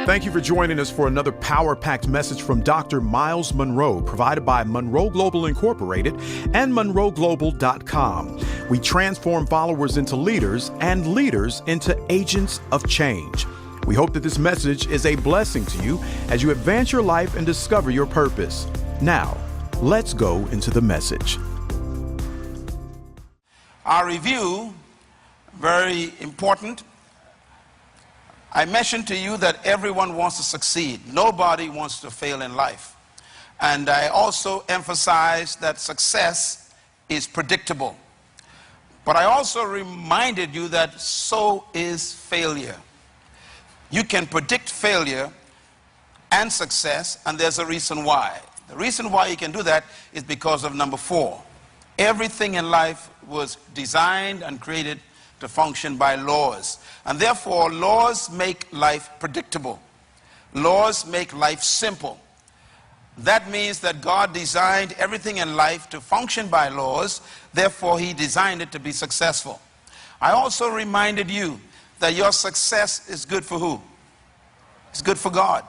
Thank you for joining us for another power-packed message from Dr. Myles Munroe, provided by Munroe Global Incorporated and MunroeGlobal.com. We transform followers into leaders and leaders into agents of change. We hope that this message is a blessing to you as you advance your life and discover your purpose. Now, let's go into the message. Our review, very important. I mentioned to you that everyone wants to succeed. Nobody wants to fail in life. And I also emphasized that success is predictable. But I also reminded you that so is failure. You can predict failure and success, and there's a reason why. The reason why you can do that is because of number 4. Everything in life was designed and created to function by laws. And therefore, laws make life predictable. Laws make life simple. That means that God designed everything in life to function by laws. Therefore, He designed it to be successful. I also reminded you that your success is good for who? It's good for God.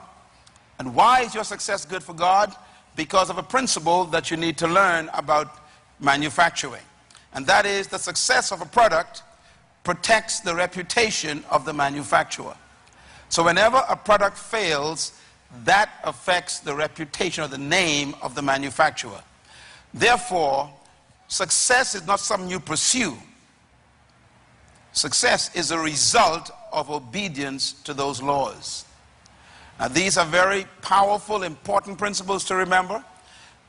And why is your success good for God? Because of a principle that you need to learn about manufacturing. And that is, the success of a product protects the reputation of the manufacturer. So whenever a product fails, that affects the reputation or the name of the manufacturer. Therefore, success is not something you pursue. Success is a result of obedience to those laws. Now, these are very powerful, important principles to remember.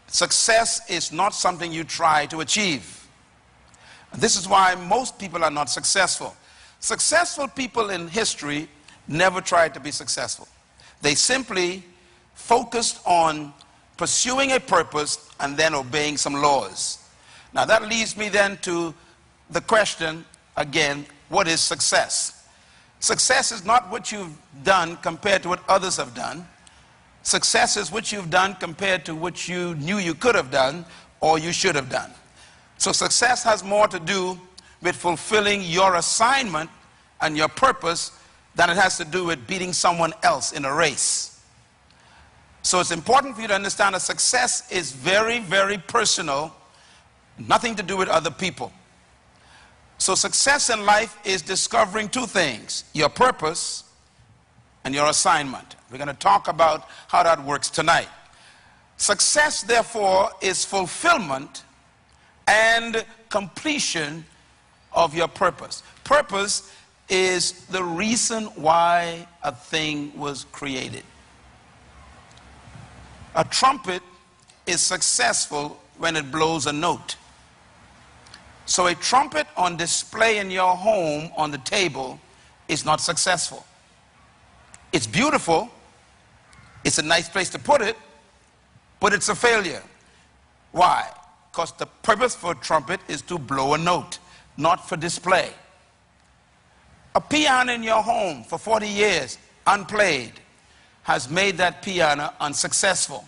Success is not something you try to achieve. This is why most people are not successful. Successful people in history never tried to be successful. They simply focused on pursuing a purpose and then obeying some laws. Now that leads me then to the question again, what is success? Success is not what you've done compared to what others have done. Success is what you've done compared to what you knew you could have done or you should have done. So success has more to do with fulfilling your assignment and your purpose than it has to do with beating someone else in a race. So it's important for you to understand that success is very, very personal, nothing to do with other people. So success in life is discovering 2 things, your purpose and your assignment. We're going to talk about how that works tonight. Success, therefore, is fulfillment and completion of your purpose. Purpose is the reason why a thing was created. A trumpet is successful when it blows a note. So a trumpet on display in your home on the table is not successful. It's beautiful, it's a nice place to put it, but it's a failure. Why? Because the purpose for a trumpet is to blow a note, not for display. A piano in your home for 40 years, unplayed, has made that piano unsuccessful.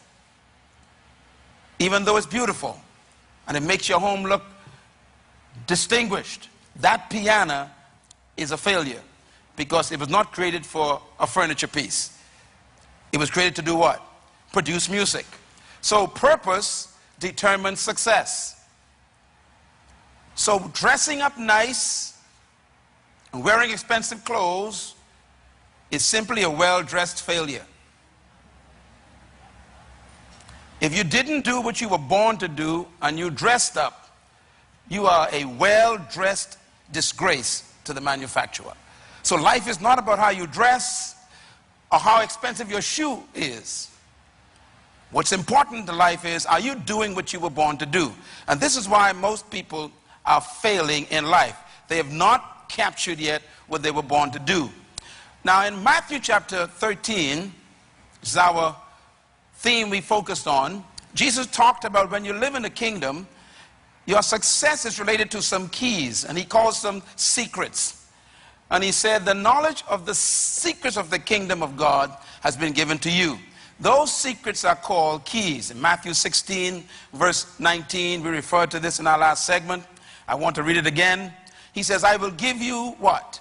Even though it's beautiful, and it makes your home look distinguished, that piano is a failure, because it was not created for a furniture piece. It was created to do what? Produce music. So purpose determines success. So dressing up nice and wearing expensive clothes is simply a well-dressed failure. If you didn't do what you were born to do and you dressed up, you are a well-dressed disgrace to the manufacturer. So life is not about how you dress or how expensive your shoe is. What's important in life is, are you doing what you were born to do? And this is why most people are failing in life. They have not captured yet what they were born to do. Now in Matthew chapter 13, this is our theme we focused on, Jesus talked about when you live in the kingdom, your success is related to some keys, and he calls them secrets. And he said, the knowledge of the secrets of the kingdom of God has been given to you. Those secrets are called keys. In Matthew 16, verse 19, we referred to this in our last segment. I want to read it again. He says, I will give you what?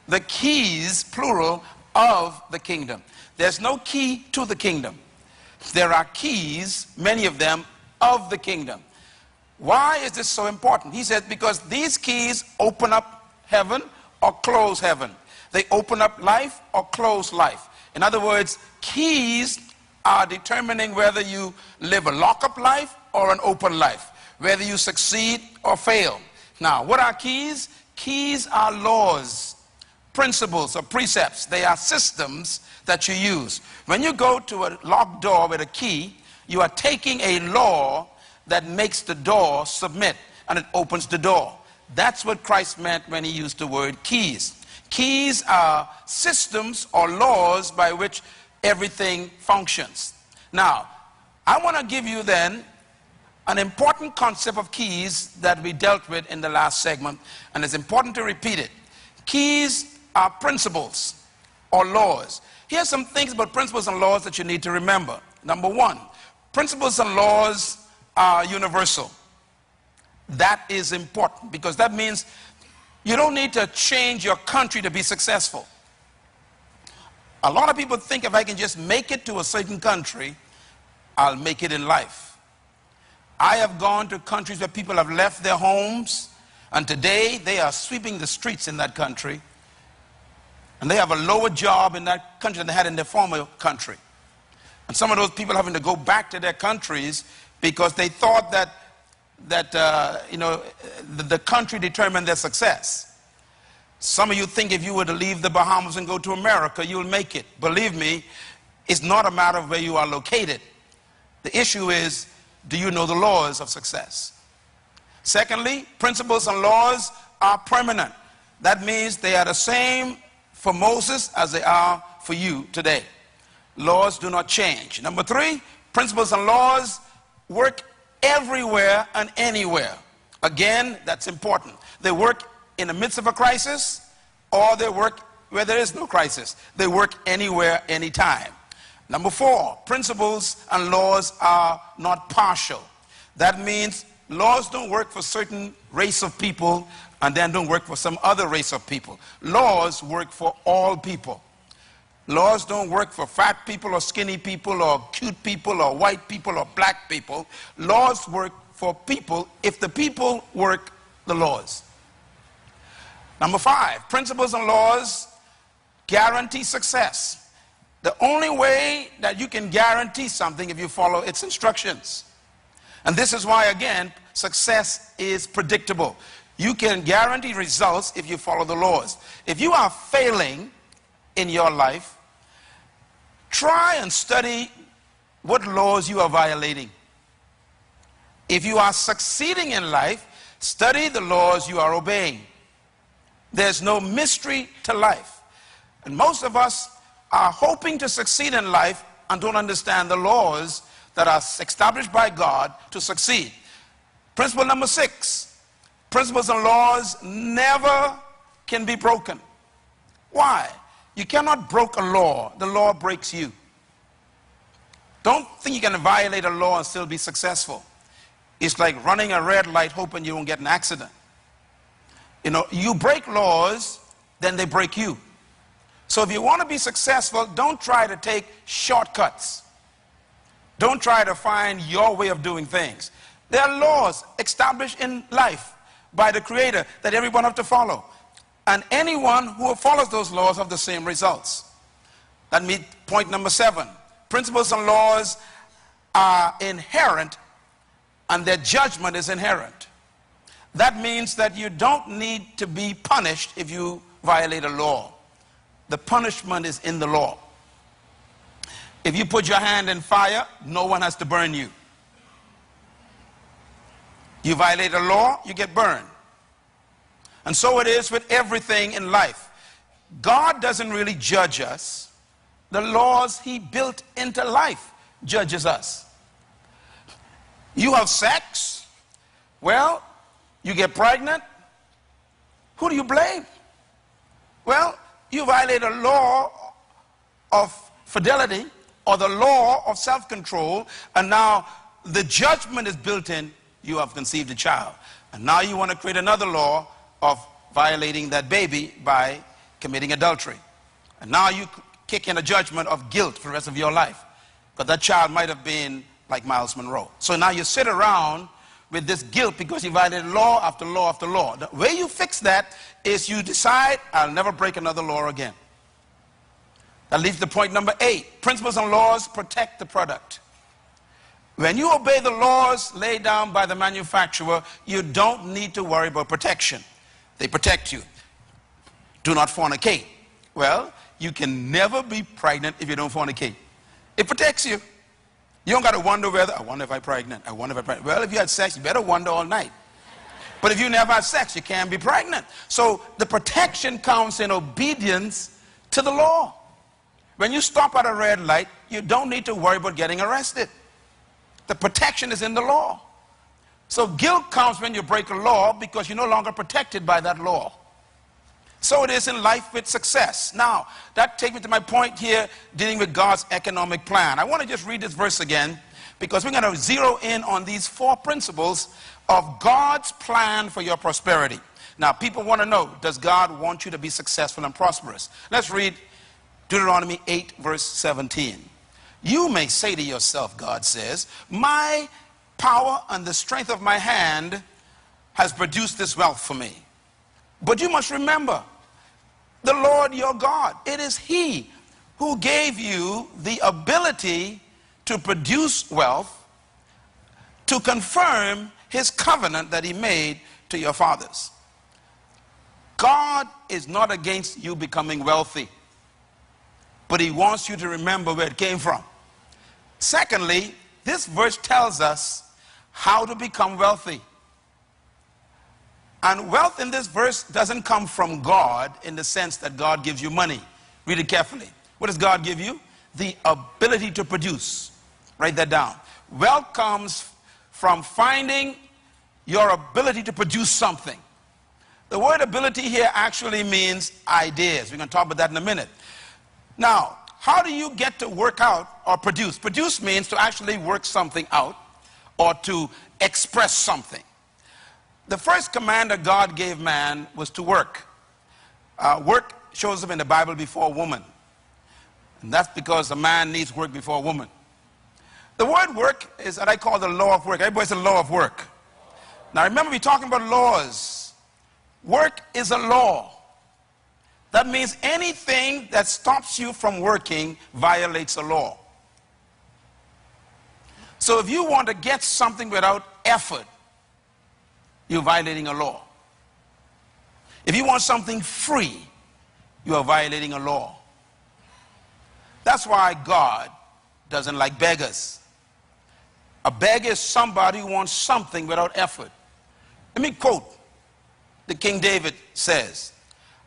The keys, plural, of the kingdom. There's no key to the kingdom. There are keys, many of them, of the kingdom. Why is this so important? He said, because these keys open up heaven or close heaven. They open up life or close life. In other words, keys are determining whether you live a lock-up life or an open life, whether you succeed or fail. Now, what are keys? Keys are laws, principles, or precepts. They are systems that you use. When you go to a locked door with a key, you are taking a law that makes the door submit, and it opens the door. That's what Christ meant when he used the word keys. Keys are systems or laws by which everything functions. Now, I want to give you then an important concept of keys that we dealt with in the last segment, and it's important to repeat it. Keys are principles or laws. Here's some things about principles and laws that you need to remember. Number one, principles and laws are universal. That is important because that means you don't need to change your country to be successful. A lot of people think if I can just make it to a certain country, I'll make it in life. I have gone to countries where people have left their homes, and today they are sweeping the streets in that country, and they have a lower job in that country than they had in their former country. And some of those people having to go back to their countries because they thought that the country determined their success. Some of you think if you were to leave the Bahamas and go to America, you'll make it. Believe me, it's not a matter of where you are located. The issue is, do you know the laws of success? Secondly, principles and laws are permanent. That means they are the same for Moses as they are for you today. Laws do not change. Number three, principles and laws work everywhere and anywhere. Again, that's important. They work in the midst of a crisis, or they work where there is no crisis. They work anywhere, anytime. Number four, principles and laws are not partial. That means laws don't work for certain race of people and then don't work for some other race of people. Laws work for all people. Laws don't work for fat people or skinny people or cute people or white people or black people. Laws work for people if the people work the laws. Number five, principles and laws guarantee success. The only way that you can guarantee something if you follow its instructions. And this is why, again, success is predictable. You can guarantee results if you follow the laws. If you are failing in your life, try and study what laws you are violating. If you are succeeding in life, study the laws you are obeying. There's no mystery to life. And most of us are hoping to succeed in life and don't understand the laws that are established by God to succeed. Principle number 6, principles and laws never can be broken. Why? You cannot break a law. The law breaks you. Don't think you can violate a law and still be successful. It's like running a red light hoping you won't get an accident. You know, you break laws, then they break you. So if you want to be successful, don't try to take shortcuts. Don't try to find your way of doing things. There are laws established in life by the Creator that everyone has to follow. And anyone who follows those laws have the same results. That means point number 7. Principles and laws are inherent and their judgment is inherent. That means that you don't need to be punished if you violate a law. The punishment is in the law. If you put your hand in fire, no one has to burn you. You violate a law, you get burned. And so it is with everything in life. God doesn't really judge us. The laws he built into life judges us. You have sex, well, you get pregnant, who do you blame? Well, you violate a law of fidelity or the law of self-control, and now the judgment is built in, you have conceived a child. And now you want to create another law of violating that baby by committing adultery. And now you kick in a judgment of guilt for the rest of your life. Because that child might have been like Myles Munroe. So now you sit around with this guilt because you violated law after law after law. The way you fix that is you decide, I'll never break another law again. That leads to point number 8. Principles and laws protect the product. When you obey the laws laid down by the manufacturer, you don't need to worry about protection. They protect you. Do not fornicate. Well, you can never be pregnant if you don't fornicate. It protects you. You don't got to wonder whether, I wonder if I'm pregnant. I wonder if I'm pregnant. Well, if you had sex, you better wonder all night. But if you never had sex, you can't be pregnant. So the protection comes in obedience to the law. When you stop at a red light, you don't need to worry about getting arrested. The protection is in the law. So guilt comes when you break a law because you're no longer protected by that law. So it is in life with success. Now, that takes me to my point here dealing with God's economic plan. I want to just read this verse again because we're going to zero in on these 4 principles of God's plan for your prosperity. Now, people want to know, does God want you to be successful and prosperous? Let's read Deuteronomy 8, verse 17. You may say to yourself, God says, my power and the strength of my hand has produced this wealth for me. But you must remember, the Lord your God, it is He who gave you the ability to produce wealth, to confirm His covenant that He made to your fathers. God is not against you becoming wealthy, but He wants you to remember where it came from. Secondly, this verse tells us how to become wealthy. And wealth in this verse doesn't come from God in the sense that God gives you money. Read it carefully. What does God give you? The ability to produce. Write that down. Wealth comes from finding your ability to produce something. The word ability here actually means ideas. We're going to talk about that in a minute. Now, how do you get to work out or produce? Produce means to actually work something out or to express something. The first command that God gave man was to work. Work shows up in the Bible before woman. And that's because a man needs work before a woman. The word work is what I call the law of work. Everybody says law of work. Now remember, we're talking about laws. Work is a law. That means anything that stops you from working violates a law. So if you want to get something without effort, you're violating a law. If you want something free, you are violating a law. That's why God doesn't like beggars. A beggar is somebody who wants something without effort. Let me quote the King David says,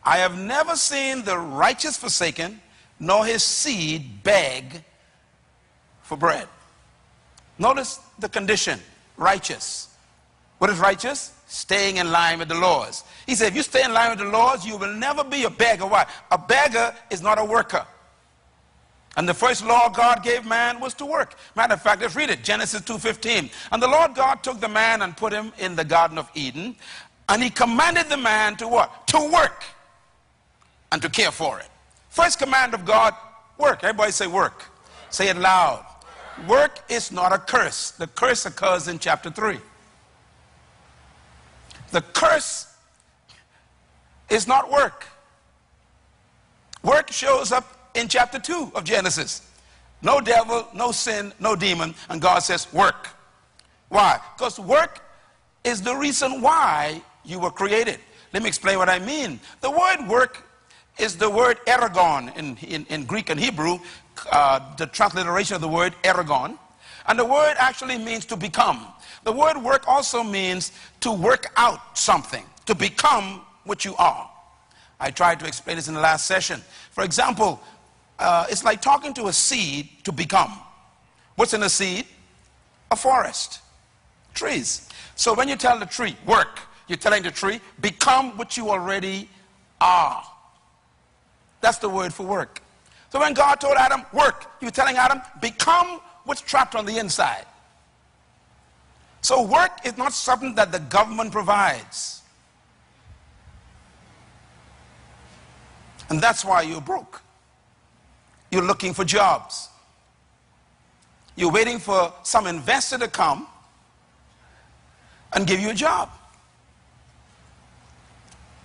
I have never seen the righteous forsaken, nor his seed beg for bread. Notice the condition, righteous. What is righteous? Staying in line with the laws. He said, if you stay in line with the laws, you will never be a beggar. Why? A beggar is not a worker. And the first law God gave man was to work. Matter of fact, let's read it. Genesis 2:15. And the Lord God took the man and put him in the Garden of Eden. And he commanded the man to what? To work and to care for it. First command of God, work. Everybody say work. Say it loud. Work is not a curse. The curse occurs in chapter 3. The curse is not work. Work shows up in chapter 2 of Genesis. No devil, no sin, no demon, and God says work. Why? Because work is the reason why you were created. Let me explain what I mean. The word work is the word ergon in Greek and Hebrew, the transliteration of the word ergon. And the word actually means to become. The word work also means to work out something, to become what you are. I tried to explain this in the last session. For example, it's like talking to a seed to become. What's in a seed? A forest, trees. So when you tell the tree, work, you're telling the tree, become what you already are. That's the word for work. So when God told Adam, work, he was telling Adam, become what's trapped on the inside. So work is not something that the government provides. And that's why you're broke. you're looking for jobs. You're waiting for some investor to come and give you a job.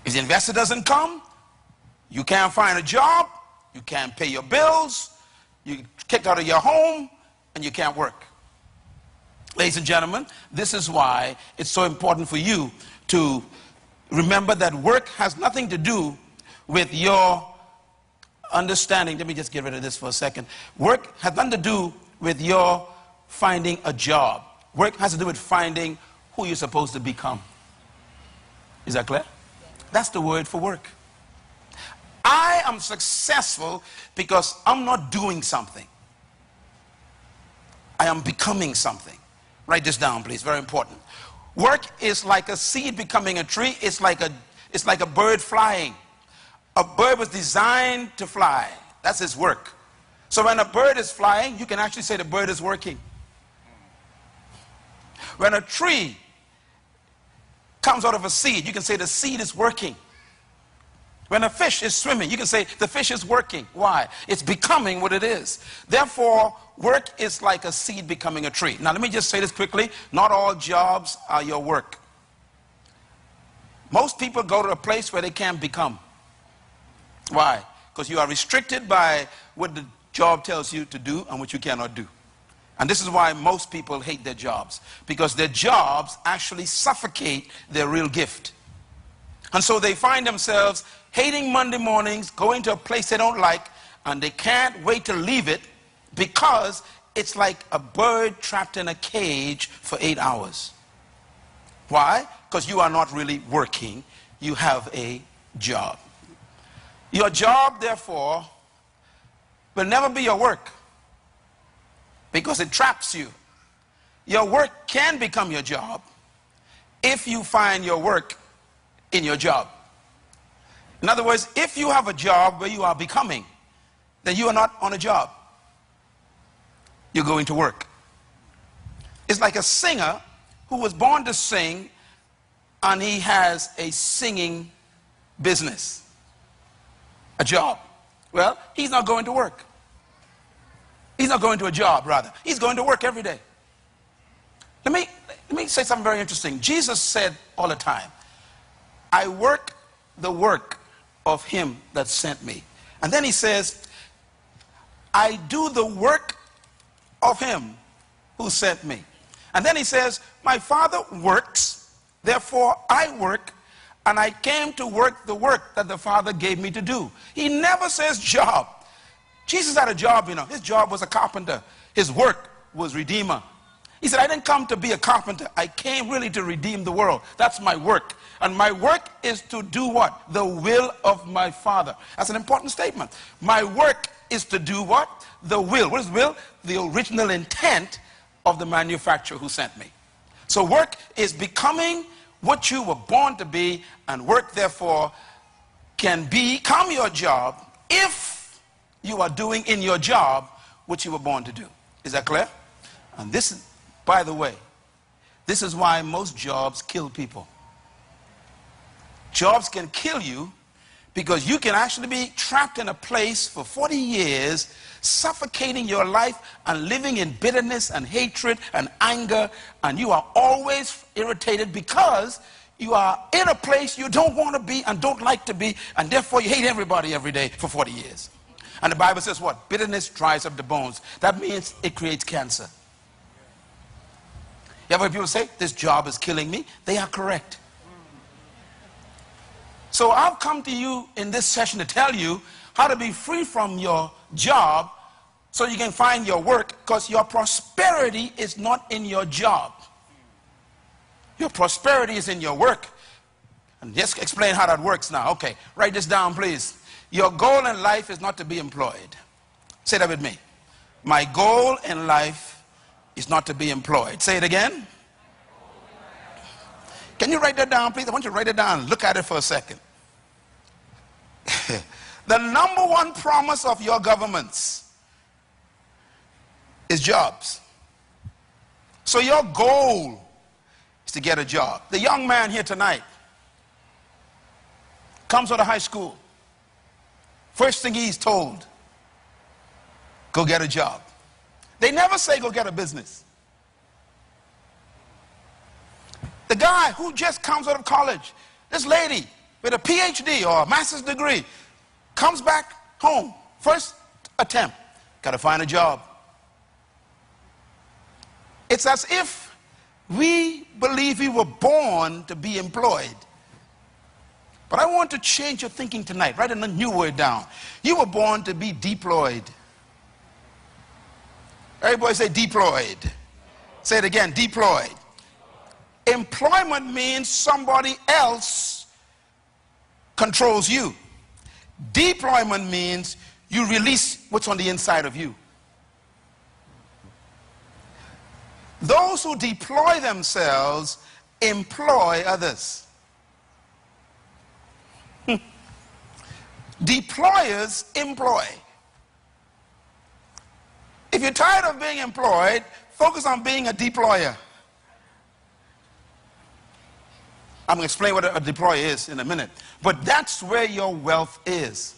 If the investor doesn't come, you can't find a job, you can't pay your bills, you're kicked out of your home, and you can't work. Ladies and gentlemen, this is why it's so important for you to remember that work has nothing to do with your understanding. Let me just get rid of this for a second. Work has nothing to do with your finding a job. Work has to do with finding who you're supposed to become. Is that clear? That's the word for work. I am successful because I'm not doing something. I am becoming something. Write this down, please. Very important. Work is like a seed becoming a tree. It's like a bird flying. A bird was designed to fly. That's its work. So when a bird is flying, you can actually say the bird is working. When a tree comes out of a seed, you can say the seed is working. When a fish is swimming, you can say the fish is working. Why? It's becoming what it is. Therefore, work is like a seed becoming a tree. Now, let me just say this quickly. Not all jobs are your work. Most people go to a place where they can't become. Why? Because you are restricted by what the job tells you to do and what you cannot do. And this is why most people hate their jobs, because their jobs actually suffocate their real gift. And so they find themselves hating Monday mornings, going to a place they don't like, and they can't wait to leave it because it's like a bird trapped in a cage for 8 hours. Why? Because you are not really working. You have a job. Your job, therefore, will never be your work because it traps you. Your work can become your job if you find your work in your job. In other words, if you have a job where you are becoming, then you are not on a job. You're going to work. It's like a singer who was born to sing and he has a singing business, a job. Well, he's not going to work. He's not going to a job, rather. He's going to work every day. Let me say something very interesting. Jesus said all the time, I work the work of him that sent me. And then he says, I do the work of him who sent me. And then he says, my Father works, therefore I work, and I came to work the work that the Father gave me to do. He never says job. Jesus had a job, you know. His job was a carpenter. His work was redeemer. He said, I didn't come to be a carpenter. I came really to redeem the world. That's my work. And my work is to do what? The will of my Father. That's an important statement. My work is to do what? The will. What is will? The original intent of the manufacturer who sent me. So work is becoming what you were born to be, and work, therefore, can become your job if you are doing in your job what you were born to do. Is that clear? And this is, by the way, this is why most jobs kill people. Jobs can kill you because you can actually be trapped in a place for 40 years, suffocating your life and living in bitterness and hatred and anger, and you are always irritated because you are in a place you don't want to be and don't like to be, and therefore you hate everybody every day for 40 years. And the Bible says what? Bitterness dries up the bones. That means it creates cancer. You ever heard people say, this job is killing me? They are correct. So I've come to you in this session to tell you how to be free from your job so you can find your work, because your prosperity is not in your job. Your prosperity is in your work. And just explain how that works now. Okay, write this down, please. Your goal in life is not to be employed. Say that with me. My goal in life is not to be employed. Say it again. Can you write that down, please? I want you to write it down. Look at it for a second. The number one promise of your governments is jobs. So your goal is to get a job. The young man here tonight comes out of high school. First thing he's told go get a job. They never say go get a business. The guy who just comes out of college, this lady with a PhD or a master's degree, comes back home, first attempt, got to find a job. It's as if we believe we were born to be employed. But I want to change your thinking tonight. Write a new word down. You were born to be deployed. Everybody say deployed. Say it again, deployed. Employment means somebody else controls you. Deployment means you release what's on the inside of you. Those who deploy themselves employ others. Deployers employ. If you're tired of being employed, focus on being a deployer. I'm going to explain what a deployer is in a minute. But that's where your wealth is.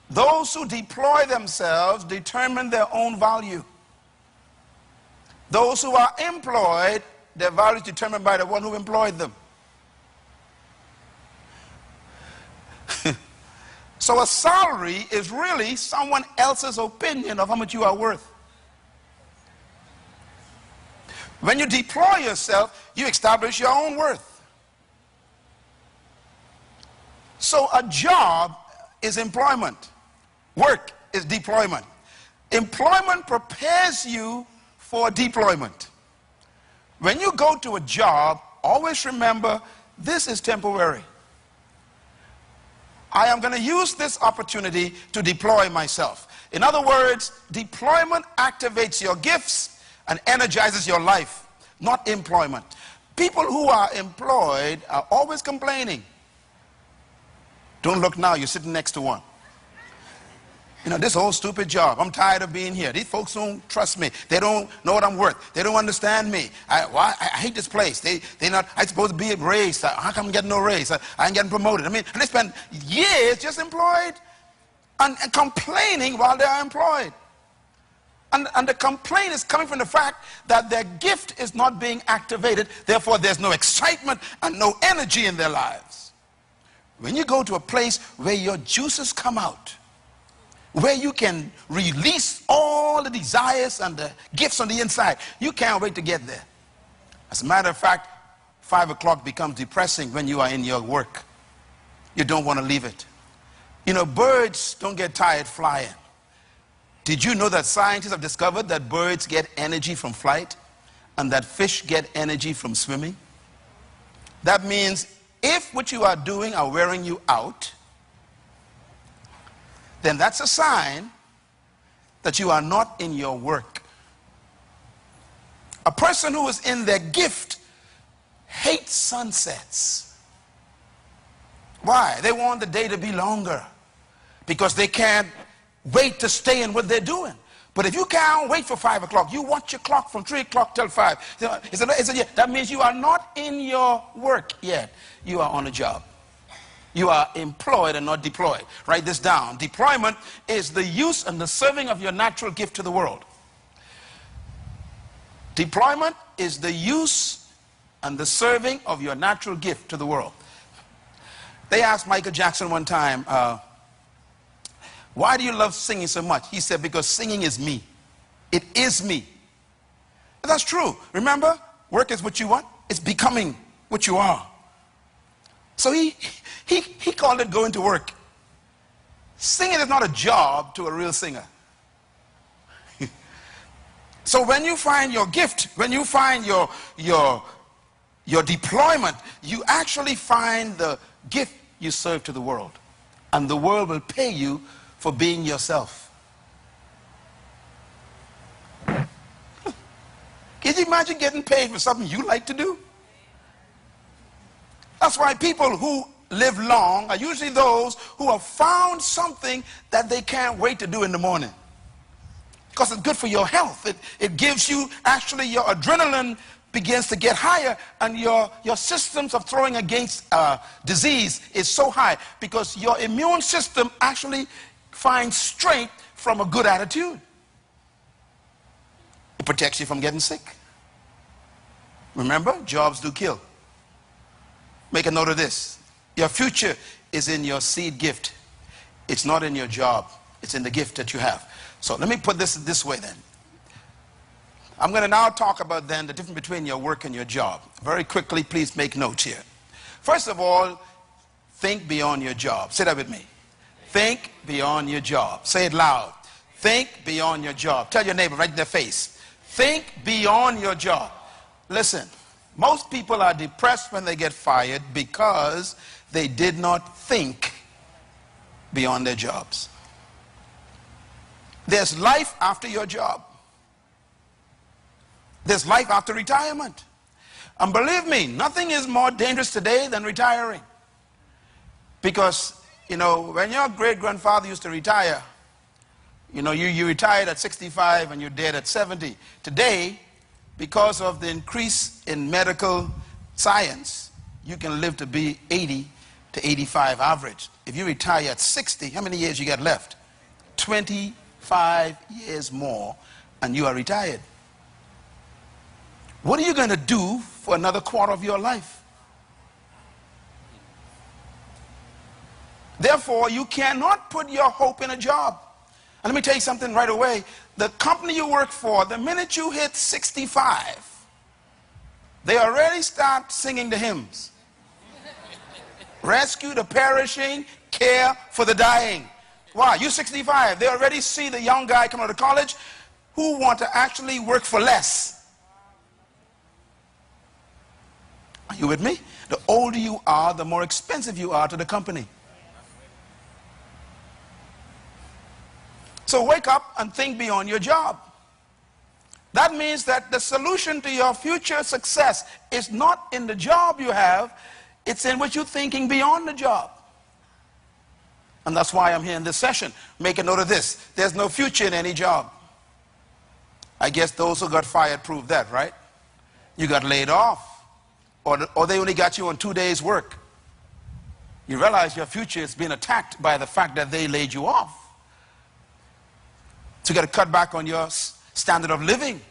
Those who deploy themselves determine their own value. Those who are employed, their value is determined by the one who employed them. So a salary is really someone else's opinion of how much you are worth. When you deploy yourself, you establish your own worth. So a job is employment. Work is deployment. Employment prepares you for deployment. When you go to a job, always remember this is temporary. I am going to use this opportunity to deploy myself. In other words, deployment activates your gifts and energizes your life, not employment. People who are employed are always complaining. Don't look now, you're sitting next to one. You know, this whole stupid job, I'm tired of being here. These folks don't trust me. They don't know what I'm worth. They don't understand me. I hate this place. I'm supposed to be raised. How come I'm getting no raise? I ain't getting promoted. I mean, and they spend years just employed and complaining while they are employed. And the complaint is coming from the fact that their gift is not being activated. Therefore, there's no excitement and no energy in their lives. When you go to a place where your juices come out, where you can release all the desires and the gifts on the inside, you can't wait to get there. As a matter of fact, 5 o'clock becomes depressing when you are in your work. You don't want to leave it. You know, birds don't get tired flying. Did you know that scientists have discovered that birds get energy from flight and that fish get energy from swimming? That means if what you are doing are wearing you out, then that's a sign that you are not in your work. A person who is in their gift hates sunsets. Why? They want the day to be longer because they can't wait to stay in what they're doing. But if you can't wait for 5 o'clock, you watch your clock from 3 o'clock till 5. That means you are not in your work yet. You are on a job. You are employed and not deployed. Write this down. Deployment is the use and the serving of your natural gift to the world. Deployment is the use and the serving of your natural gift to the world. They asked Michael Jackson one time, why do you love singing so much? He said, because singing is me. It is me. And that's true. Remember, work is what you want. It's becoming what you are. So he called it going to work. Singing is not a job to a real singer. So when you find your gift, when you find your deployment, you actually find the gift you serve to the world. And the world will pay you for being yourself. Can you imagine getting paid for something you like to do? That's why people who live long are usually those who have found something that they can't wait to do in the morning. Because it's good for your health. It gives you, actually, your adrenaline begins to get higher and your systems of throwing against disease is so high because your immune system actually finds strength from a good attitude. It protects you from getting sick. Remember, jobs do kill. Make a note of this. Your future is in your seed gift. It's not in your job. It's in the gift that you have. So let me put this way then. I'm going to now talk about then the difference between your work and your job. Very quickly, please make notes here. First of all, think beyond your job. Say that with me. Think beyond your job. Say it loud. Think beyond your job. Tell your neighbor right in their face. Think beyond your job. Listen, most people are depressed when they get fired because they did not think beyond their jobs. There's life after your job. There's life after retirement. And believe me, nothing is more dangerous today than retiring. Because, you know, when your great-grandfather used to retire, you know, you retired at 65 and you're dead at 70. Today, because of the increase in medical science, you can live to be 80 to 85 average. If you retire at 60, how many years you got left? 25 years more, and you are retired. What are you going to do for another quarter of your life? Therefore, you cannot put your hope in a job. And let me tell you something right away. The company you work for, the minute you hit 65, they already start singing the hymns. Rescue the perishing, care for the dying. Why? You're 65. They already see the young guy coming out of college who want to actually work for less. Are you with me? The older you are, the more expensive you are to the company. So wake up and think beyond your job. That means that the solution to your future success is not in the job you have, it's in what you're thinking beyond the job. And that's why I'm here in this session. Make a note of this. There's no future in any job. I guess those who got fired proved that, right? You got laid off. Or they only got you on 2 days' work. You realize your future is being attacked by the fact that they laid you off. So you got to cut back on your standard of living.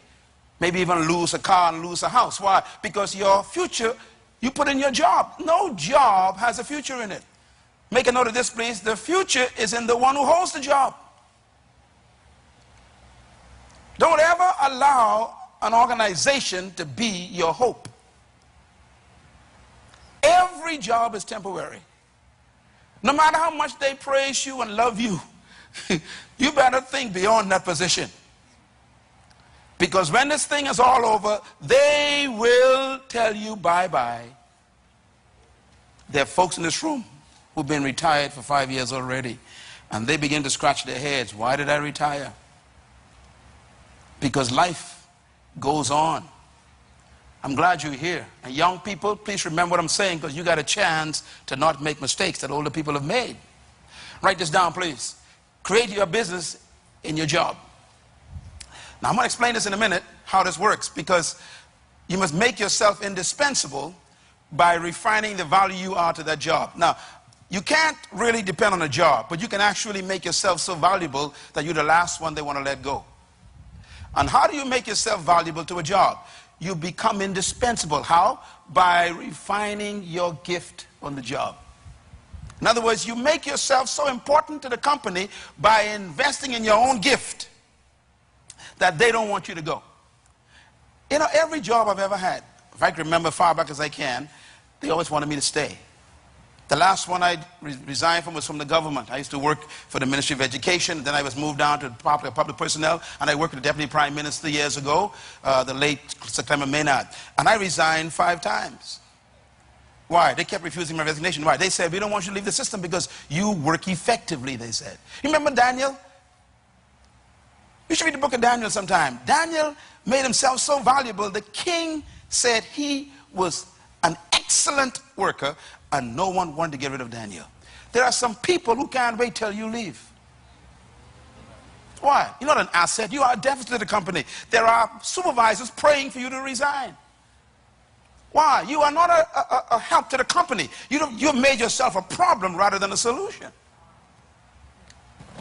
Maybe even lose a car and lose a house. Why? Because your future, you put in your job. No job has a future in it. Make a note of this, please. The future is in the one who holds the job. Don't ever allow an organization to be your hope. Every job is temporary. No matter how much they praise you and love you, you better think beyond that position. Because when this thing is all over, they will tell you bye-bye. There are folks in this room who've been retired for 5 years already, and they begin to scratch their heads. Why did I retire? Because life goes on. I'm glad you're here. And young people, please remember what I'm saying, because you got a chance to not make mistakes that older people have made. Write this down, please. Create your business in your job. Now, I'm going to explain this in a minute, how this works, because you must make yourself indispensable by refining the value you are to that job. Now, you can't really depend on a job, but you can actually make yourself so valuable that you're the last one they want to let go. And how do you make yourself valuable to a job? You become indispensable. How? By refining your gift on the job. In other words, you make yourself so important to the company by investing in your own gift that they don't want you to go. You know, every job I've ever had, if I can remember far back as I can, they always wanted me to stay. The last one I resigned from was from the government. I used to work for the Ministry of Education. Then I was moved down to public personnel, and I worked with the Deputy Prime Minister years ago, the late September Maynard. And I resigned 5 times. Why? They kept refusing my resignation. Why? They said, we don't want you to leave the system because you work effectively, they said. You remember Daniel? You should read the book of Daniel sometime. Daniel made himself so valuable, the king said he was an excellent worker, and no one wanted to get rid of Daniel. There are some people who can't wait till you leave. Why? You're not an asset. You are a deficit to the company. There are supervisors praying for you to resign. Why? You are not a help to the company. You've made yourself a problem rather than a solution.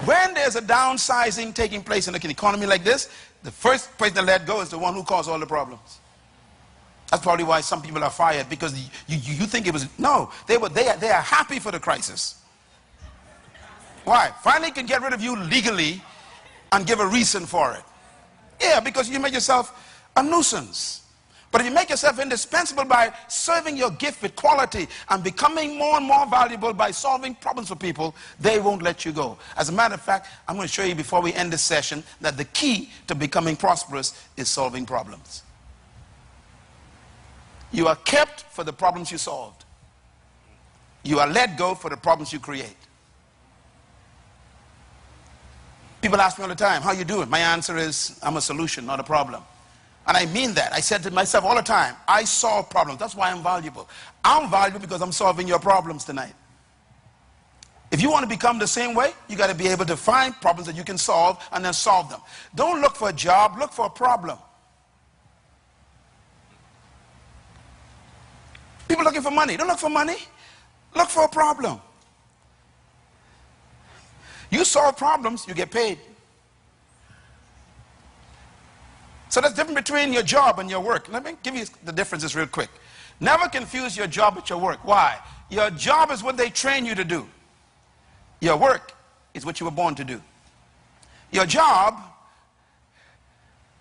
When there's a downsizing taking place in an economy like this, the first person to let go is the one who caused all the problems. That's probably why some people are fired, because you think it was, no, they are happy for the crisis. Why? Finally can get rid of you legally and give a reason for it. Yeah, because you make yourself a nuisance. But if you make yourself indispensable by serving your gift with quality and becoming more and more valuable by solving problems for people, they won't let you go. As a matter of fact, I'm going to show you before we end this session that the key to becoming prosperous is solving problems. You are kept for the problems you solved. You are let go for the problems you create. People ask me all the time, how you doing? My answer is, I'm a solution, not a problem. And I mean that. I said to myself all the time, I solve problems. That's why I'm valuable. I'm valuable because I'm solving your problems tonight. If you want to become the same way, you got to be able to find problems that you can solve and then solve them. Don't look for a job, look for a problem. People looking for money. Don't look for money. Look for a problem. You solve problems, you get paid. So that's different between your job and your work. Let me give you the differences real quick. Never confuse your job with your work. Why? Your job is what they train you to do. Your work is what you were born to do. Your job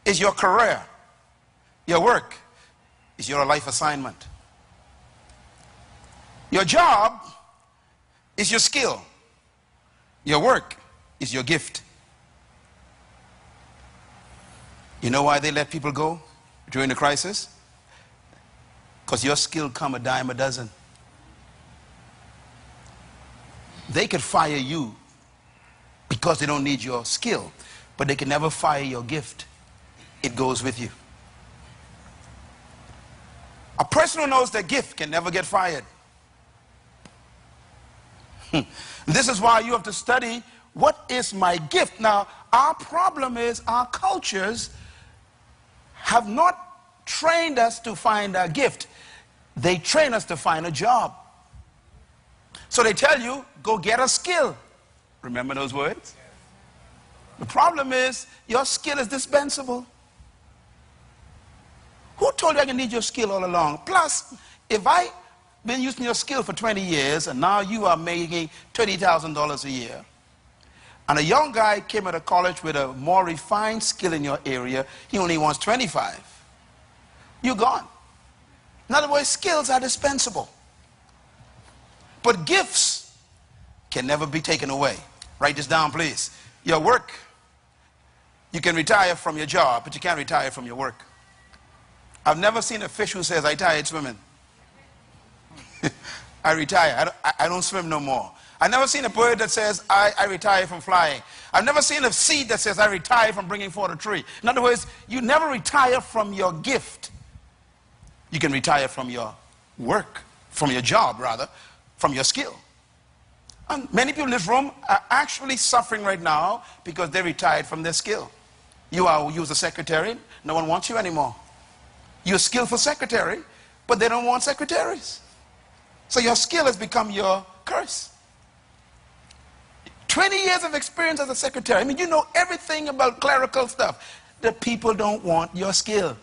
is your career. Your work is your life assignment. Your job is your skill. Your work is your gift. You know why they let people go during the crisis? Because your skill come a dime a dozen. They could fire you because they don't need your skill, but they can never fire your gift. It goes with you. A person who knows their gift can never get fired. This is why you have to study, what is my gift? Now, our problem is our cultures have not trained us to find our gift. They train us to find a job. So they tell you, go get a skill. Remember those words? The problem is, your skill is dispensable. Who told you I can need your skill all along? Plus, if I've been using your skill for 20 years and now you are making $30,000 a year, and a young guy came out of college with a more refined skill in your area, he only wants 25. You're gone. In other words, skills are dispensable. But gifts can never be taken away. Write this down, please. Your work, you can retire from your job, but you can't retire from your work. I've never seen a fish who says, I tired swimming. I retire. I don't swim no more. I've never seen a bird that says, I retire from flying. I've never seen a seed that says, I retire from bringing forth a tree. In other words, you never retire from your gift. You can retire from your work, from your job rather, from your skill. And many people in this room are actually suffering right now because they retired from their skill. You was a secretary, no one wants you anymore. You're a skillful secretary, but they don't want secretaries. So your skill has become your curse. 20 years of experience as a secretary. I mean, you know everything about clerical stuff. The people don't want your skill.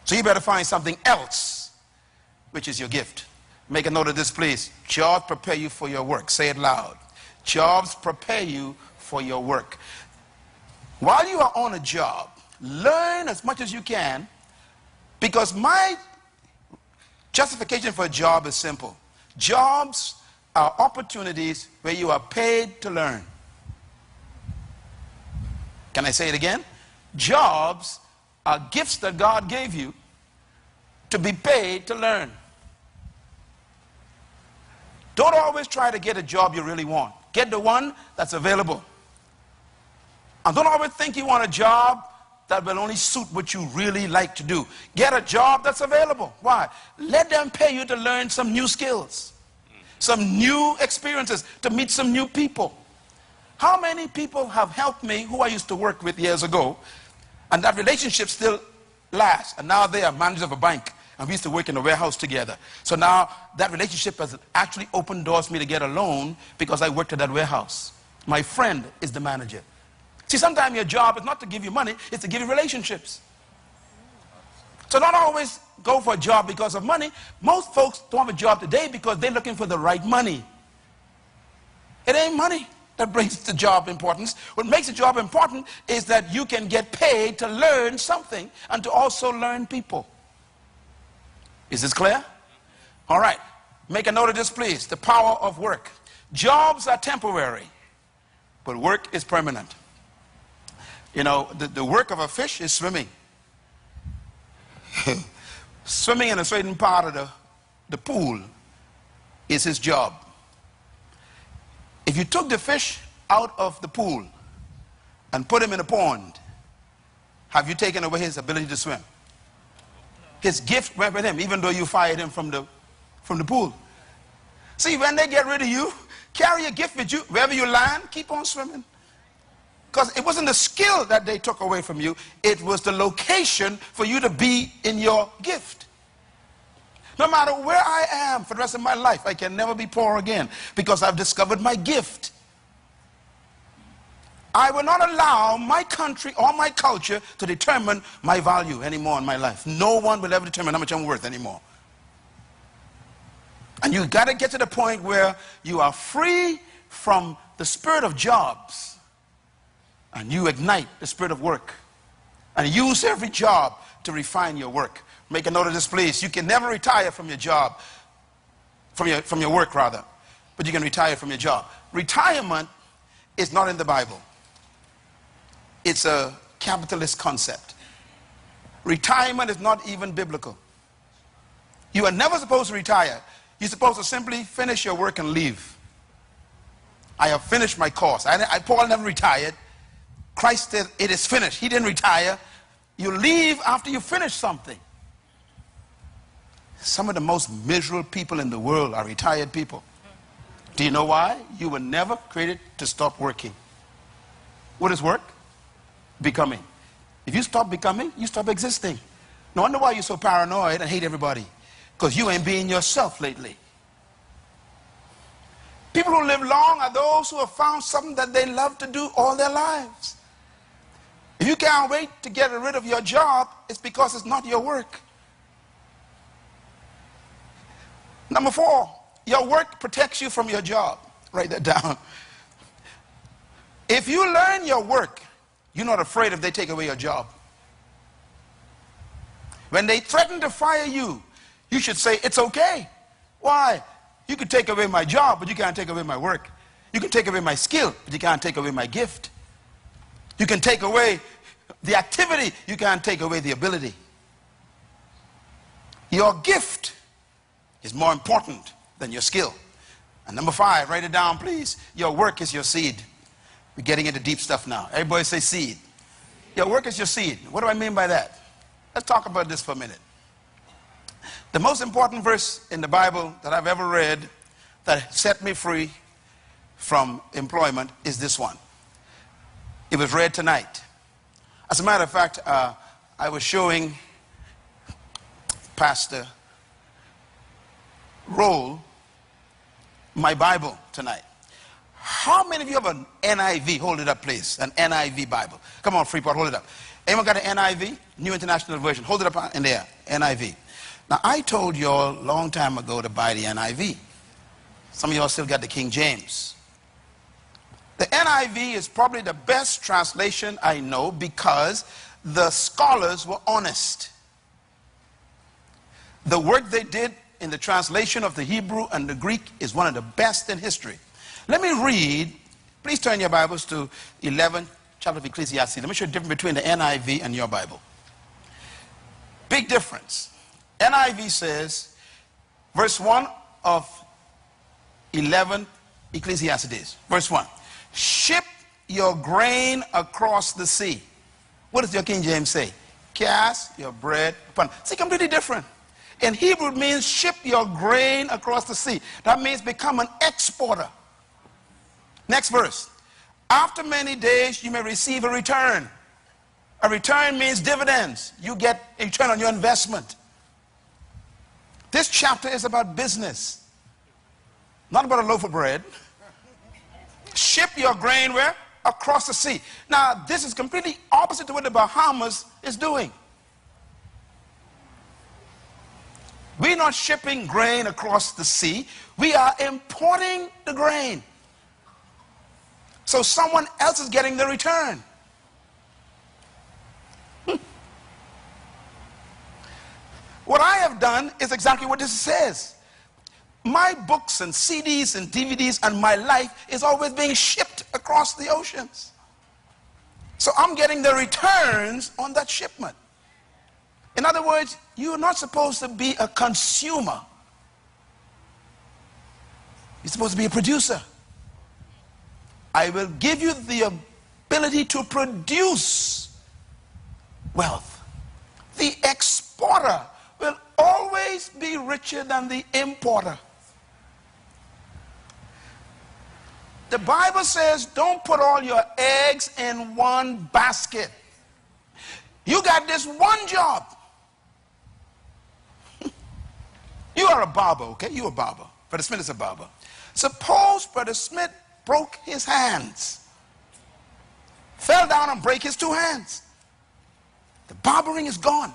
So you better find something else, which is your gift. Make a note of this, please. Jobs prepare you for your work. Say it loud. Jobs prepare you for your work. While you are on a job, learn as much as you can, because my justification for a job is simple. Jobs are opportunities where you are paid to learn. Can I say it again? Jobs are gifts that God gave you to be paid to learn. Don't always try to get a job you really want. Get the one that's available. And don't always think you want a job that will only suit what you really like to do. Get a job that's available. Why? Let them pay you to learn some new skills, some new experiences, to meet some new people. How many people have helped me who I used to work with years ago, and that relationship still lasts, and now they are managers of a bank, and we used to work in a warehouse together. So now that relationship has actually opened doors for me to get a loan because I worked at that warehouse. My friend is the manager. See, sometimes your job is not to give you money, it's to give you relationships. So don't always go for a job because of money. Most folks don't have a job today because they're looking for the right money. It ain't money that brings the job importance. What makes the job important is that you can get paid to learn something and to also learn people. Is this clear? All right. Make a note of this, please. The power of work. Jobs are temporary, but work is permanent. You know, the work of a fish is swimming. Swimming in a certain part of the pool is his job. If you took the fish out of the pool and put him in a pond, have you taken away his ability to swim? His gift went with him, even though you fired him from the pool. See, when they get rid of you, carry your gift with you. Wherever you land, keep on swimming. Because it wasn't the skill that they took away from you, it was the location for you to be in your gift. No matter where I am for the rest of my life, I can never be poor again because I've discovered my gift. I will not allow my country or my culture to determine my value anymore in my life. No one will ever determine how much I'm worth anymore. And you've got to get to the point where you are free from the spirit of jobs and you ignite the spirit of work and use every job to refine your work. Make a note of this, please. You can never retire from your job, from your work rather, but you can retire from your job. Retirement is not in the Bible. It's a capitalist concept. Retirement is not even biblical. You are never supposed to retire. You're supposed to simply finish your work and leave. I have finished my course. Paul never retired. Christ said it is finished. He didn't retire. You leave after you finish something. Some of the most miserable people in the world are retired people. Do you know why? You were never created to stop working. What is work? Becoming. If you stop becoming, you stop existing. No wonder why you're so paranoid and hate everybody. Because you ain't being yourself lately. People who live long are those who have found something that they love to do all their lives. If you can't wait to get rid of your job, it's because it's not your work. Number 4, your work protects you from your job. Write that down. If you learn your work, you're not afraid if they take away your job. When they threaten to fire you, you should say, it's okay. Why? You can take away my job, but you can't take away my work. You can take away my skill, but you can't take away my gift. You can take away the activity, you can't take away the ability. Your gift is more important than your skill. And number 5, write it down, please. Your work is your seed. We're getting into deep stuff now. Everybody say seed. Your work is your seed. What do I mean by that? Let's talk about this for a minute. The most important verse in the Bible that I've ever read that set me free from employment is this one. It was read tonight. As a matter of fact, I was showing Pastor Roll my Bible tonight. How many of you have an NIV? Hold it up, please. An NIV Bible. Come on, Freeport, hold it up. Anyone got an NIV? New International Version. Hold it up in there. NIV. Now, I told you all a long time ago to buy the NIV. Some of y'all still got the King James. The NIV is probably the best translation I know because the scholars were honest. The work they did in the translation of the Hebrew and the Greek is one of the best in history. Let me read, please turn your Bibles to 11th chapter of Ecclesiastes. Let me show you the difference between the NIV and your Bible. Big difference. NIV says, verse 1 of 11 Ecclesiastes, verse 1. Ship your grain across the sea. What does your King James say? Cast your bread upon. See, completely different. In Hebrew, it means ship your grain across the sea. That means become an exporter. Next verse. After many days, you may receive a return. A return means dividends. You get a return on your investment. This chapter is about business. Not about a loaf of bread. ship your grain where? Across the sea. Now, this is completely opposite to what the Bahamas is doing. We're not shipping grain across the sea. We are importing the grain. So someone else is getting the return. What I have done is exactly what this says. My books and CDs and DVDs and my life is always being shipped across the oceans. So I'm getting the returns on that shipment. In other words, you're not supposed to be a consumer. You're supposed to be a producer. I will give you the ability to produce wealth. The exporter will always be richer than the importer. The Bible says don't put all your eggs in one basket. You got this one job. You are a barber, okay? You're a barber. Brother Smith is a barber. Suppose Brother Smith broke his hands. Fell down and break his two hands. The barbering is gone.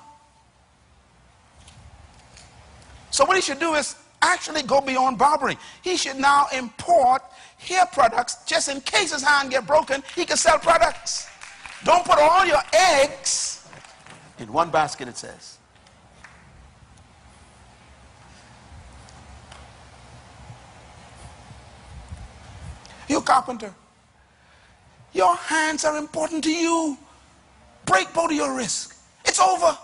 So what he should do is actually go beyond barbering. He should now import hair products just in case his hand get broken, he can sell products. Don't put all your eggs in one basket, it says. You carpenter, your hands are important to you. Break both of your wrists. It's over.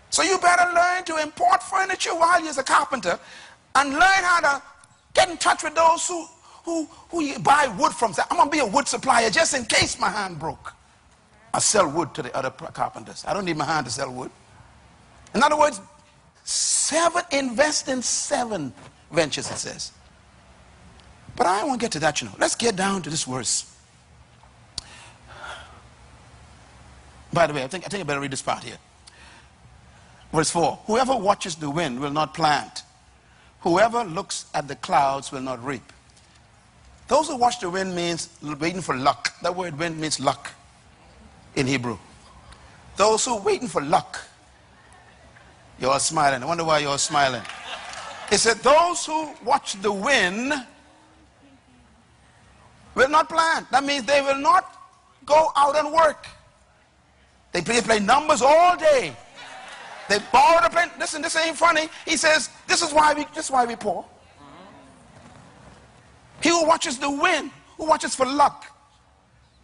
So you better learn to import furniture while you're a carpenter and learn how to get in touch with those who you buy wood from. Say, I'm going to be a wood supplier just in case my hand broke. I sell wood to the other carpenters. I don't need my hand to sell wood. In other words, invest in 7 ventures, it says. But I won't get to that, you know. Let's get down to this verse. By the way, I think I better read this part here. Verse 4. Whoever watches the wind will not plant. Whoever looks at the clouds will not reap. Those who watch the wind means waiting for luck. That word wind means luck in Hebrew. Those who are waiting for luck. You're all smiling. I wonder why you're all smiling. It said those who watch the wind will not plant. That means they will not go out and work. They play numbers all day. They borrow the pen. Listen, this ain't funny. He says, this is why we poor. He who watches the wind, who watches for luck,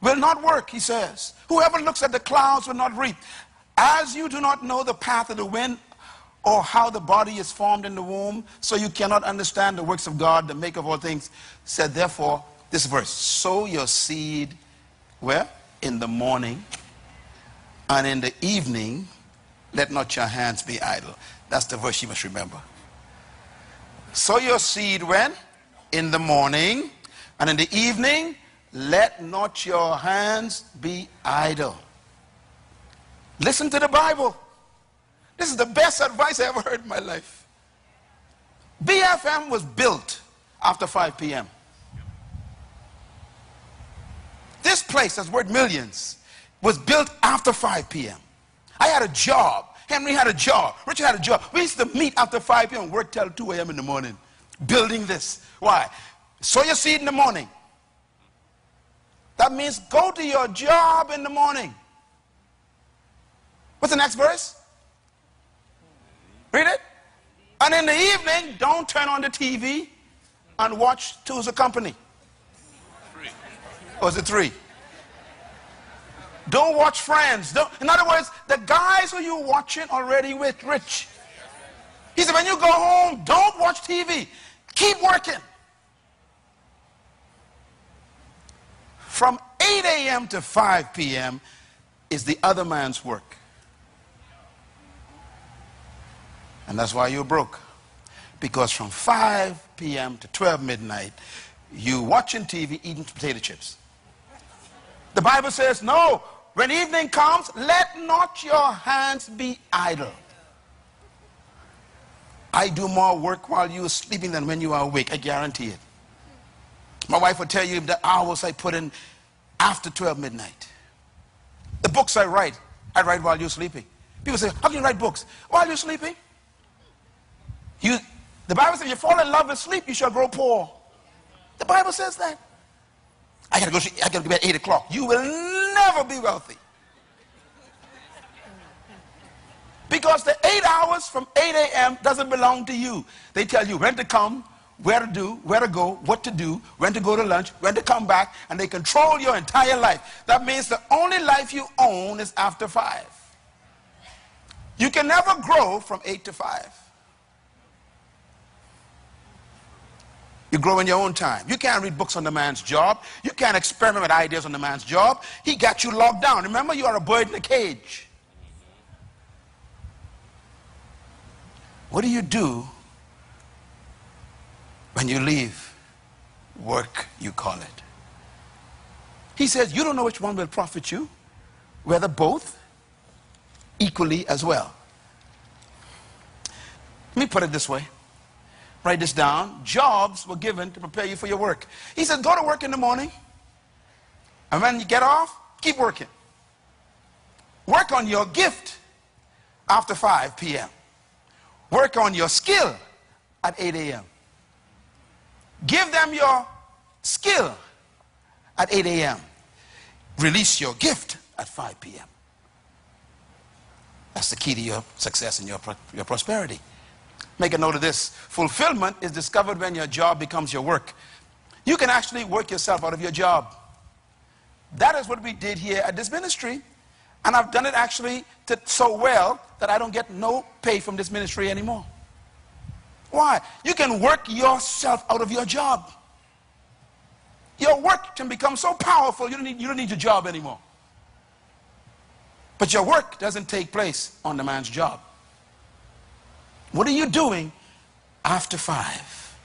will not work, he says. Whoever looks at the clouds will not reap. As you do not know the path of the wind or how the body is formed in the womb, so you cannot understand the works of God, the maker of all things, said therefore, this verse, sow your seed where? In the morning, and in the evening, let not your hands be idle. That's the verse you must remember. Sow your seed when? In the morning, and in the evening, let not your hands be idle. Listen to the Bible. This is the best advice I ever heard in my life. BFM was built after 5 p.m. This place that's worth millions was built after 5 p.m. I had a job. Henry had a job. Richard had a job. We used to meet after 5 p.m. and work till 2 a.m. in the morning building this. Why? Sow your seed in the morning. That means go to your job in the morning. What's the next verse? Read it. And in the evening, don't turn on the TV and watch Two's a Company. 3. Or is it 3? Don't watch Friends. In other words, the guys who you're watching already with rich. He said, when you go home, don't watch TV. Keep working. From 8 a.m. to 5 p.m. is the other man's work. And that's why you're broke. Because from 5 p.m. to 12 midnight, you watching TV, eating potato chips. The Bible says, no, when evening comes, let not your hands be idle. I do more work while you're sleeping than when you are awake, I guarantee it. My wife will tell you the hours I put in after 12 midnight. The books I write while you're sleeping. People say, how can you write books? While you're sleeping? The Bible says if you fall in love with sleep, you shall grow poor. The Bible says that. I gotta go to bed at 8 o'clock. You will never be wealthy. Because the 8 hours from 8 a.m. doesn't belong to you. They tell you when to come, where to do, where to go, what to do, when to go to lunch, when to come back, and they control your entire life. That means the only life you own is after 5. You can never grow from 8 to 5. You grow in your own time. You can't read books on the man's job. You can't experiment with ideas on the man's job. He got you locked down. Remember, you are a bird in a cage. What do you do when you leave work, you call it? He says, you don't know which one will profit you, whether both equally as well. Let me put it this way. Write this down. Jobs were given to prepare you for your work. He said, go to work in the morning, and when you get off, keep working. Work on your gift after 5 p.m. Work on your skill at 8 a.m. Give them your skill at 8 a.m. Release your gift at 5 p.m. That's the key to your success and your prosperity. Make a note of this. Fulfillment is discovered when your job becomes your work. You can actually work yourself out of your job. That is what we did here at this ministry. And I've done it actually so well that I don't get no pay from this ministry anymore. Why? You can work yourself out of your job. Your work can become so powerful you don't need your job anymore. But your work doesn't take place on the man's job. What are you doing after 5?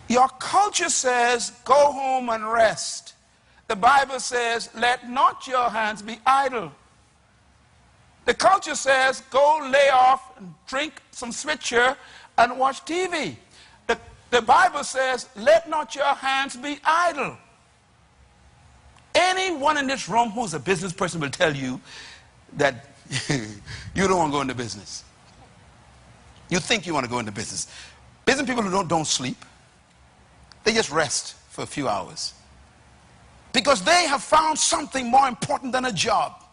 Your culture says, go home and rest. The Bible says, let not your hands be idle. The culture says, go lay off and drink some switcher and watch TV. The Bible says, let not your hands be idle. Anyone in this room who's a business person will tell you that you don't want to go into business. You think you want to go into business. Business people who don't sleep, they just rest for a few hours. Because they have found something more important than a job.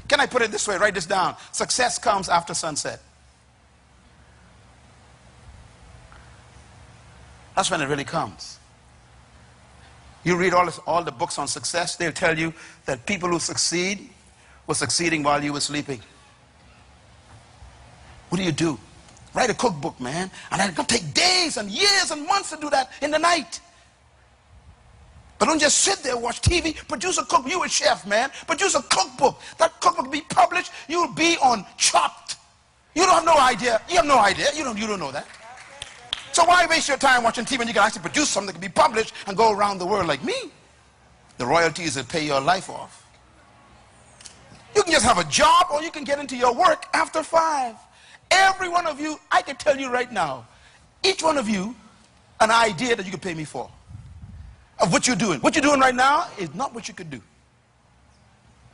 Can I put it this way? Write this down. Success comes after sunset. That's when it really comes. You read all the books on success, they'll tell you that people who succeed were succeeding while you were sleeping. What do? Write a cookbook, man. And it's going to take days and years and months to do that in the night. But don't just sit there and watch TV. Produce a cookbook. You a chef, man. Produce a cookbook. That cookbook will be published. You'll be on Chopped. You don't have no idea. You have no idea. You don't know that. So why waste your time watching TV when you can actually produce something that can be published and go around the world like me? The royalties that pay your life off. You can just have a job, or you can get into your work after 5. Every one of you, I can tell you right now, each one of you, an idea that you could pay me for. Of what you're doing. What you're doing right now is not what you could do.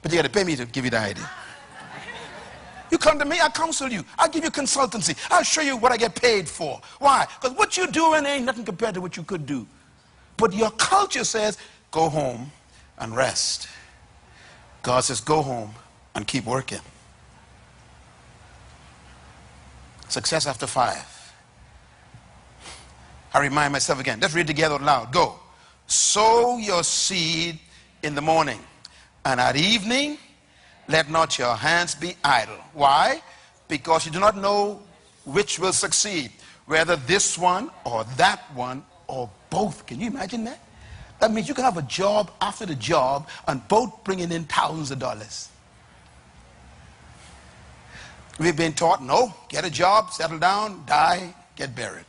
But you got to pay me to give you the idea. You come to me, I counsel you. I'll give you consultancy. I'll show you what I get paid for. Why? Because what you're doing ain't nothing compared to what you could do. But your culture says, go home and rest. God says, go home and keep working. Success after 5. I remind myself again. Let's read together out loud. Go. Sow your seed in the morning, and at evening, let not your hands be idle. Why? Because you do not know which will succeed, whether this one or that one or both. Can you imagine that? That means you can have a job after the job and both bringing in thousands of dollars. We've been taught, no, get a job, settle down, die, get buried.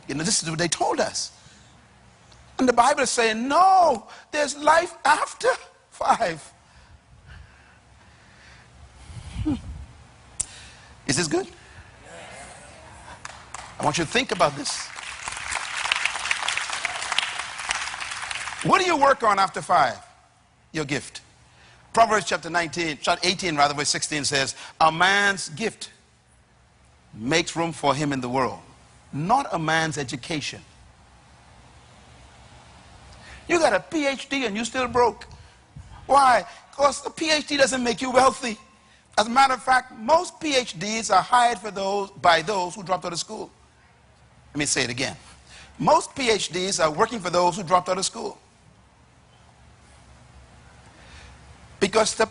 You know, this is what they told us. And the Bible is saying, no, there's life after 5. Is this good? I want you to think about this. What do you work on after 5? Your gift. Proverbs chapter 18 rather, verse 16 says, a man's gift makes room for him in the world, not a man's education. You got a PhD and you still broke. Why? Because a PhD doesn't make you wealthy. As a matter of fact, most PhDs are hired by those who dropped out of school. Let me say it again. Most PhDs are working for those who dropped out of school. Because the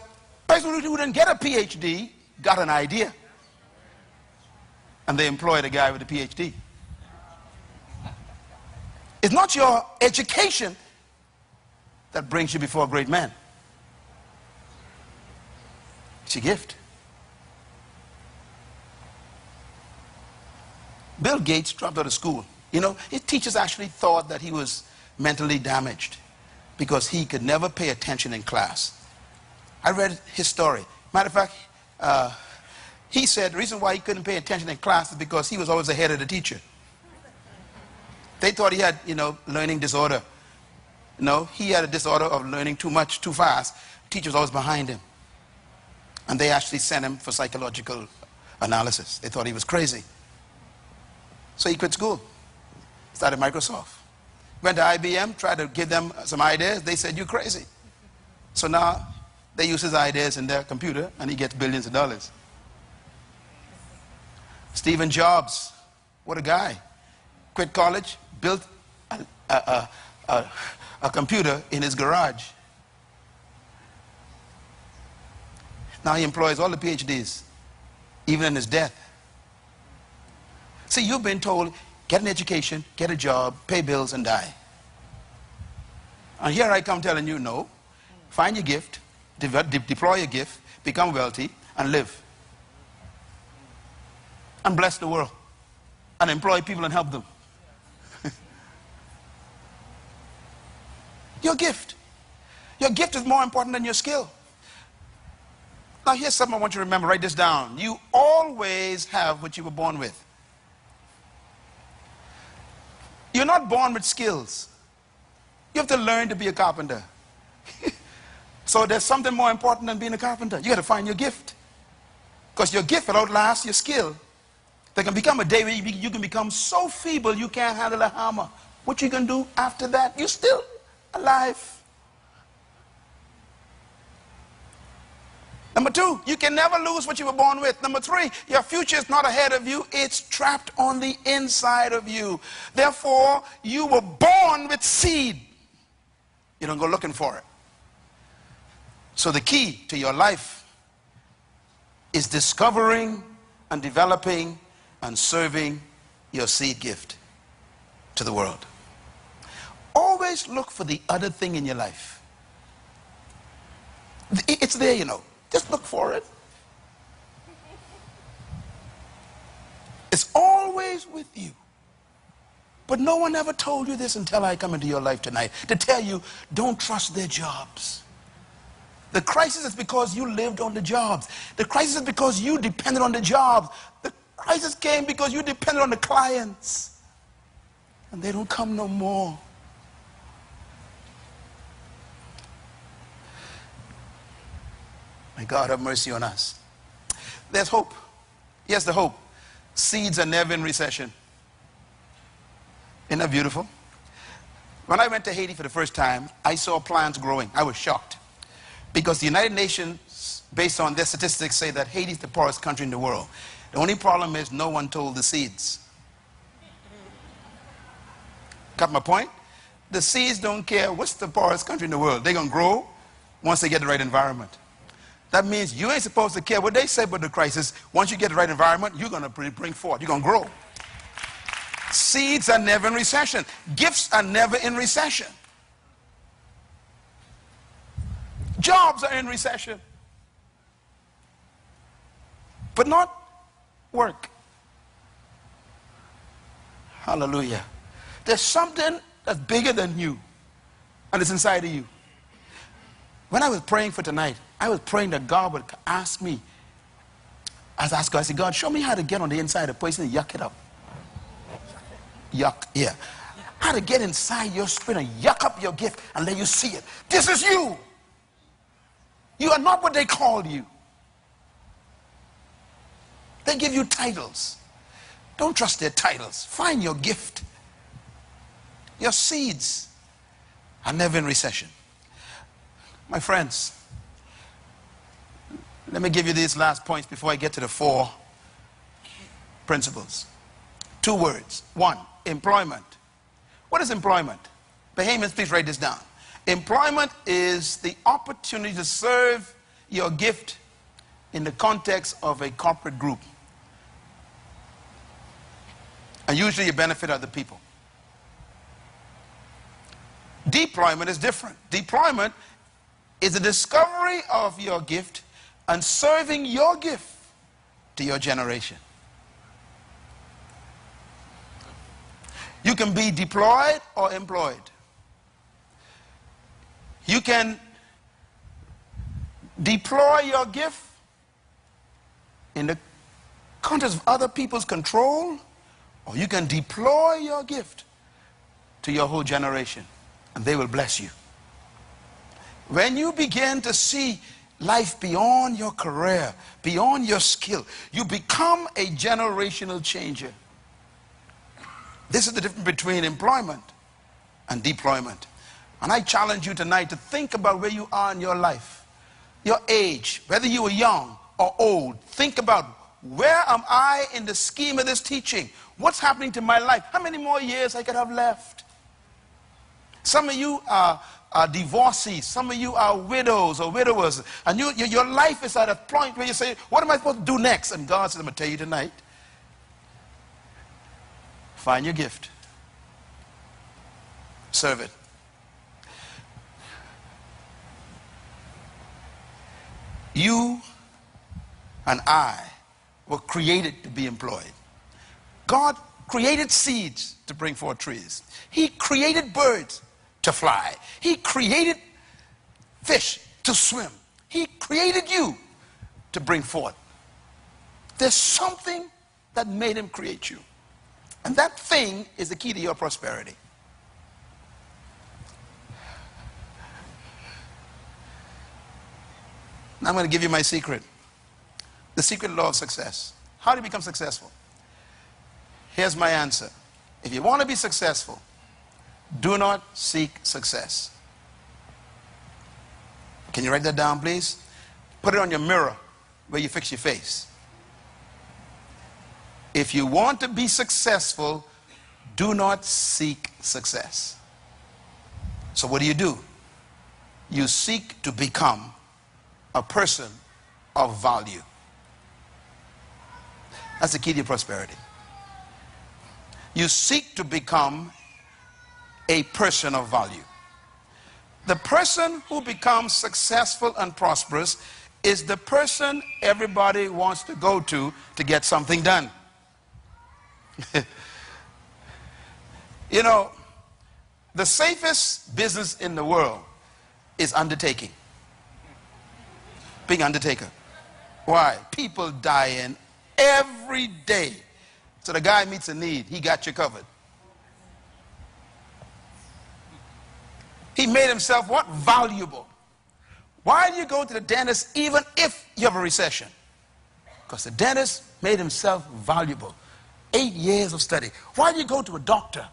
person who didn't get a PhD got an idea. And they employed a guy with a PhD. It's not your education that brings you before great men. It's your gift. Bill Gates dropped out of school. You know, his teachers actually thought that he was mentally damaged because he could never pay attention in class. I read his story. Matter of fact, he said the reason why he couldn't pay attention in class is because he was always ahead of the teacher. They thought he had, learning disorder. No, he had a disorder of learning too much, too fast. Teacher was always behind him. And they actually sent him for psychological analysis. They thought he was crazy. So he quit school. Started Microsoft. Went to IBM, tried to give them some ideas. They said, you're crazy. So now they use his ideas in their computer and he gets billions of dollars. Stephen Jobs, what a guy. Quit college, built a computer in his garage. Now he employs all the PhDs, even in his death. See, you've been told, get an education, get a job, pay bills, and die. And here I come telling you, no. Find your gift, deploy your gift, become wealthy, and live. And bless the world. And employ people and help them. Your gift. Your gift is more important than your skill. Now here's something I want you to remember. Write this down. You always have what you were born with. You're not born with skills. You have to learn to be a carpenter. So there's something more important than being a carpenter. You got to find your gift. Because your gift will outlast your skill. There can become a day where you can become so feeble you can't handle a hammer. What you can do after that? You're still alive. Number 2, you can never lose what you were born with. Number 3, your future is not ahead of you. It's trapped on the inside of you. Therefore, you were born with seed. You don't go looking for it. So the key to your life is discovering and developing and serving your seed gift to the world. Always look for the other thing in your life. It's there, Just look for it. It's always with you. But no one ever told you this until I come into your life tonight, to tell you, don't trust their jobs. The crisis is because you lived on the jobs. The crisis is because you depended on the jobs. The crisis came because you depended on the clients. And they don't come no more. May God have mercy on us. There's hope. Yes, the hope. Seeds are never in recession. Isn't that beautiful? When I went to Haiti for the first time, I saw plants growing. I was shocked. Because the United Nations, based on their statistics, say that Haiti is the poorest country in the world. The only problem is no one told the seeds. Got my point? The seeds don't care what's the poorest country in the world. They're going to grow once they get the right environment. That means you ain't supposed to care what they say about the crisis. Once you get the right environment, you're going to bring forth. You're going to grow. Seeds are never in recession. Gifts are never in recession. Jobs are in recession. But not work. Hallelujah. There's something that's bigger than you, and it's inside of you. When I was praying for tonight, I was praying that God would ask me. I asked God, I said, God, show me how to get on the inside of a person and yuck it up. yuck. Yeah. How to get inside your spirit and yuck up your gift and let you see it. This is you. You are not what they called you. They give you titles. Don't trust their titles. Find your gift. Your seeds are never in recession. My friends, let me give you these last points before I get to the 4 principles. 2 words. 1, employment. What is employment? Bahamians, please write this down. Employment is the opportunity to serve your gift in the context of a corporate group. And usually you benefit other people. Deployment is different. Deployment is the discovery of your gift and serving your gift to your generation. You can be deployed or employed. You can deploy your gift in the context of other people's control, or you can deploy your gift to your whole generation, and they will bless you. When you begin to see life beyond your career, beyond your skill, you become a generational changer. This is the difference between employment and deployment. And I challenge you tonight to think about where you are in your life, your age, whether you are young or old. Think about, where am I in the scheme of this teaching? What's happening to my life? How many more years I could have left? Some of you are divorcees. Some of you are widows or widowers. And your life is at a point where you say, what am I supposed to do next? And God says, I'm going to tell you tonight, find your gift. Serve it. You and I were created to be employed. God created seeds to bring forth trees. He created birds to fly. He created fish to swim. He created you to bring forth. There's something that made him create you. And that thing is the key to your prosperity. Now I'm going to give you my secret. The secret law of success. How do you become successful? Here's my answer. If you want to be successful, do not seek success. Can you write that down, please? Put it on your mirror where you fix your face. If you want to be successful, do not seek success. So what do? You seek to become a person of value. That's the key to your prosperity. You seek to become a person of value. The person who becomes successful and prosperous is the person everybody wants to go to get something done. You know, the safest business in the world is undertaking. Being undertaker. Why? People dying every day. So the guy meets a need, he got you covered. He made himself what? Valuable. Why do you go to the dentist even if you have a recession? Because the dentist made himself valuable. 8 years of study. Why do you go to a doctor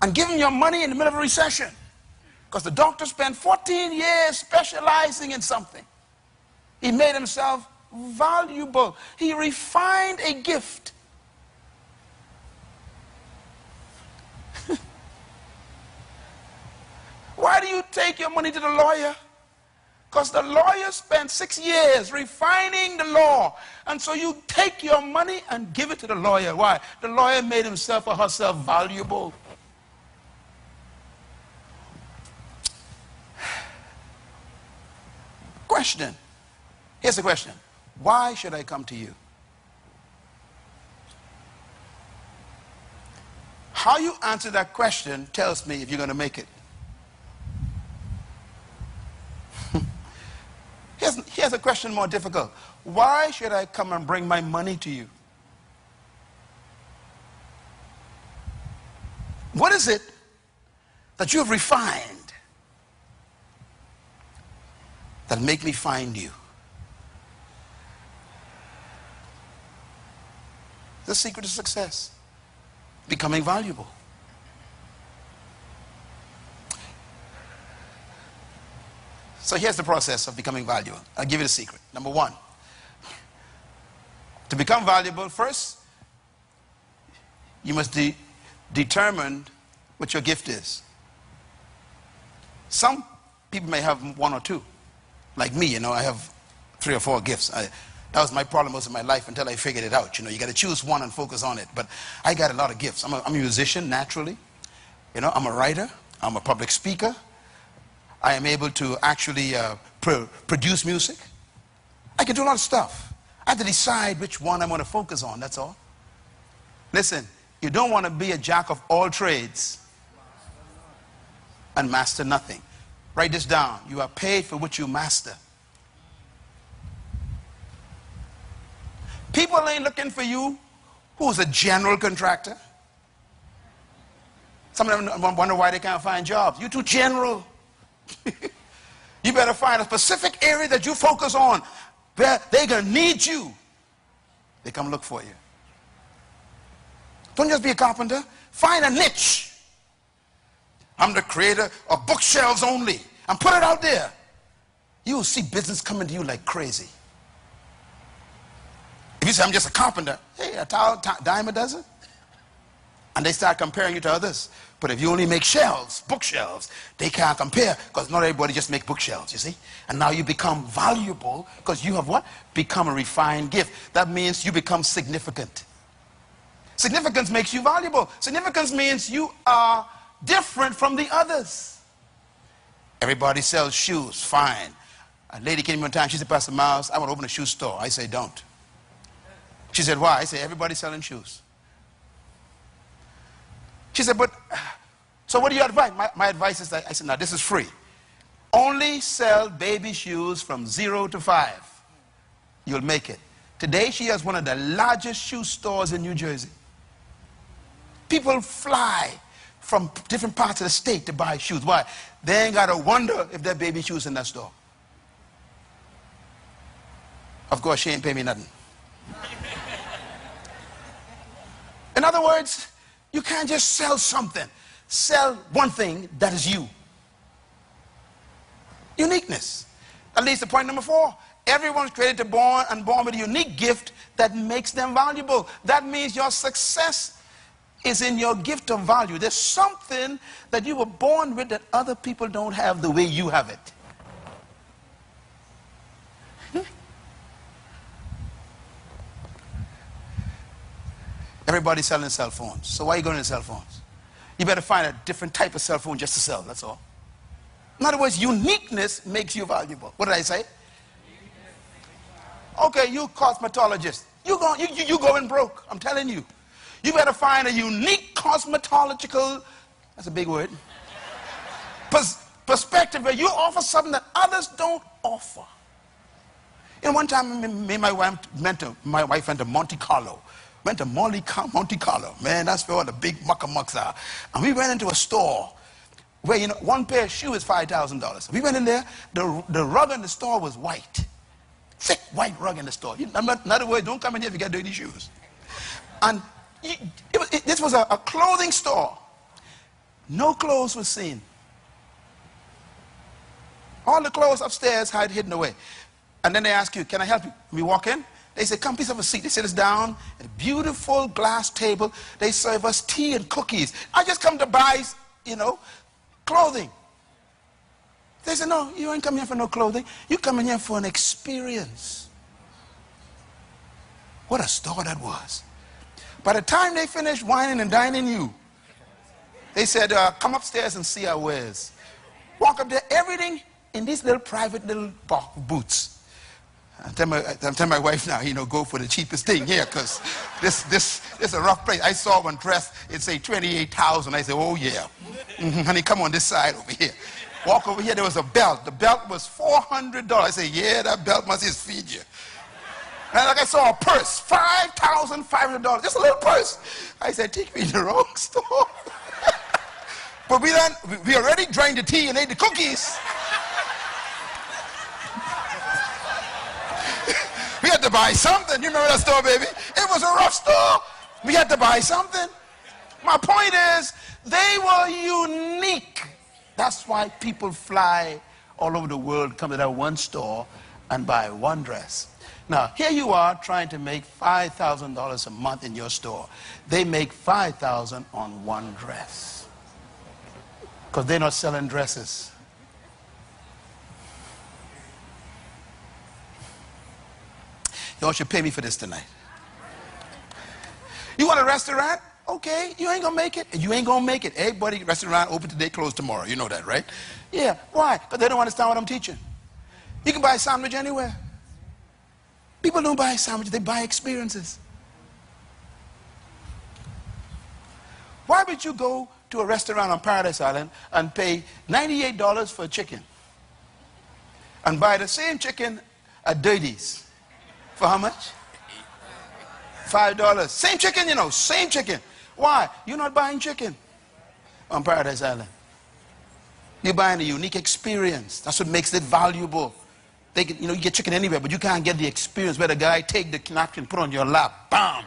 and give him your money in the middle of a recession? Because the doctor spent 14 years specializing in something. He made himself valuable. He refined a gift. Why do you take your money to the lawyer? Because the lawyer spent 6 years refining the law. And so you take your money and give it to the lawyer. Why? The lawyer made himself or herself valuable. Question. Here's the question. Why should I come to you? How you answer that question tells me if you're going to make it. Here's a question more difficult. Why should I come and bring my money to you? What is it that you have refined that make me find you? The secret to success, becoming valuable. So here's the process of becoming valuable. I'll give you the secret. Number one, to become valuable, first, you must determine what your gift is. Some people may have one or two. Like me, you know, I have 3 or 4 gifts. That was my problem most of my life until I figured it out. You know, you got to choose one and focus on it. But I got a lot of gifts. I'm a musician, naturally. You know, I'm a writer. I'm a public speaker. I am able to actually produce music. I can do a lot of stuff. I have to decide which one I want to focus on, that's all. Listen, you don't want to be a jack of all trades and master nothing. Write this down. You are paid for what you master. People ain't looking for you who's a general contractor. Some of them wonder why they can't find jobs. You're too general. You better find a specific area that you focus on where they're going to need you. They come look for you. Don't just be a carpenter. Find a niche. I'm the creator of bookshelves only. And put it out there. You will see business coming to you like crazy. If you say, I'm just a carpenter, hey, a dime a dozen. And they start comparing you to others. But if you only make shelves, bookshelves, they can't compare because not everybody just make bookshelves, you see. And now you become valuable because you have what? Become a refined gift. That means you become significant. Significance makes you valuable. Significance means you are different from the others. Everybody sells shoes, fine. A lady came one time, she said, Pastor Myles, I want to open a shoe store. I say, don't. She said, why? I say, everybody's selling shoes. She said, but, so what do you advise? My advice is that, I said, now this is free. Only sell baby shoes from 0 to 5. You'll make it. Today she has one of the largest shoe stores in New Jersey. People fly from different parts of the state to buy shoes. Why? They ain't got to wonder if there are baby shoes in that store. Of course, she ain't pay me nothing. In other words, you can't just sell something. Sell one thing that is you. Uniqueness. That leads to point number 4. Everyone's created to born with a unique gift that makes them valuable. That means your success is in your gift of value. There's something that you were born with that other people don't have the way you have it. Everybody's selling cell phones. So why are you going to cell phones? You better find a different type of cell phone just to sell, that's all. In other words, uniqueness makes you valuable. What did I say? Okay, you cosmetologist. You going broke, I'm telling you. You better find a unique cosmetological, that's a big word, perspective where you offer something that others don't offer. You know, one time me and my wife went to Monte Carlo. Went to Monte Carlo. Man, that's where all the big muckamucks are. And we went into a store where, you know, one pair of shoes is $5,000. We went in there, the rug in the store was white. Thick white rug in the store. In other words, don't come in here if you got dirty shoes. And this was a clothing store. No clothes were seen. All the clothes upstairs had hidden away. And then they ask you, can I help you? We walk in. They say, come, please have a seat. They sit us down at a beautiful glass table. They serve us tea and cookies. I just come to buy, you know, clothing. They say, no, you ain't coming here for no clothing. You coming here for an experience. What a store that was. By the time they finished whining and dining you, they said, come upstairs and see our wares. Walk up there, everything in these little private little booths. I tell my wife now, you know, go for the cheapest thing here, because this is a rough place. I saw one dress, it say $28,000. I said, oh yeah. Honey, come on this side over here. Walk over here, there was a belt. The belt was $400. I said, yeah, that belt must just feed you. And like I saw a purse, $5,500. Just a little purse. I said, take me in the wrong store. But we already drank the tea and ate the cookies. We had to buy something. You remember that store, baby? It was a rough store. We had to buy something. My point is, they were unique. That's why people fly all over the world, come to that one store and buy one dress. Now, here you are trying to make $5,000 a month in your store. They make $5,000 on one dress. Because they're not selling dresses. Y'all should pay me for this tonight. You want a restaurant? Okay, you ain't gonna make it. You ain't gonna make it. Everybody, restaurant open today, closed tomorrow. You know that, right? Yeah, why? Because they don't understand what I'm teaching. You can buy a sandwich anywhere. People don't buy sandwiches, they buy experiences. Why would you go to a restaurant on Paradise Island and pay $98 for a chicken and buy the same chicken at Dirty's? For how much? $5. Same chicken, you know, same chicken. Why? You're not buying chicken on Paradise Island. You're buying a unique experience. That's what makes it valuable. You get chicken anywhere, but you can't get the experience where the guy take the napkin, put on your lap, bam,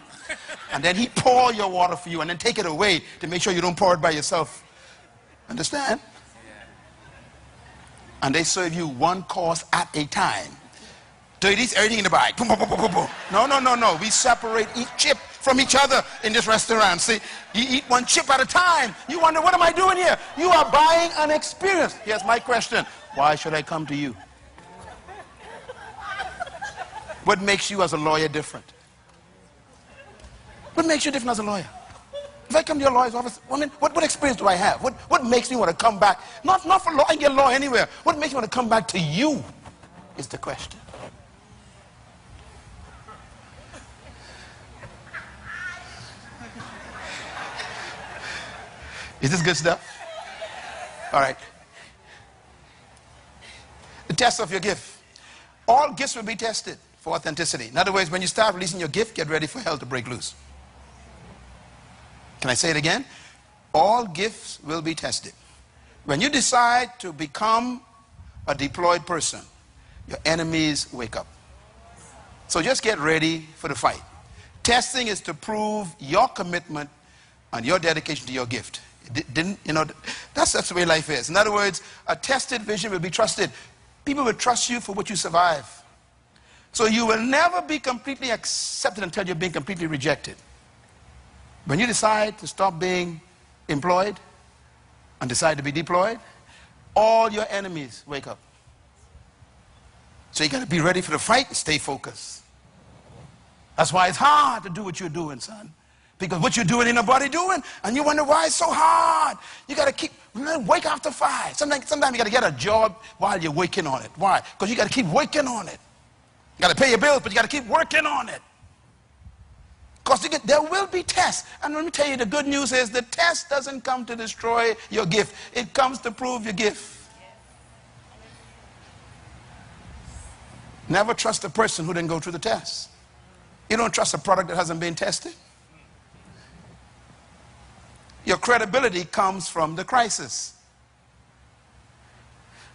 and then he pour your water for you and then take it away to make sure you don't pour it by yourself. Understand? And they serve you one course at a time. Dirty's everything in the bag. Boom, boom, boom, boom, boom. No. We separate each chip from each other in this restaurant. See, you eat one chip at a time. You wonder, what am I doing here? You are buying an experience. Here's my question. Why should I come to you? What makes you as a lawyer different? What makes you different as a lawyer? If I come to your lawyer's office, what experience do I have? What makes me want to come back? Not for law, I can get law anywhere. What makes me want to come back to you is the question. Is this good stuff? All right. The test of your gift. All gifts will be tested for authenticity. In other words, when you start releasing your gift, get ready for hell to break loose. Can I say it again? All gifts will be tested. When you decide to become a deployed person, your enemies wake up. So just get ready for the fight. Testing is to prove your commitment and your dedication to your gift. That's the way life is. In other words, a tested vision will be trusted. People will trust you for what you survive. So you will never be completely accepted until you're being completely rejected. When you decide to stop being employed and decide to be deployed, all your enemies wake up. So you got to be ready for the fight and stay focused. That's why it's hard to do what you're doing, son. Because what you're doing ain't nobody doing, and you wonder why it's so hard. You got to keep, wake after 5. Sometimes you got to get a job while you're working on it. Why? Because you got to keep working on it. You got to pay your bills, but you got to keep working on it. Because there will be tests. And let me tell you, the good news is the test doesn't come to destroy your gift. It comes to prove your gift. Never trust a person who didn't go through the test. You don't trust a product that hasn't been tested. Your credibility comes from the crisis.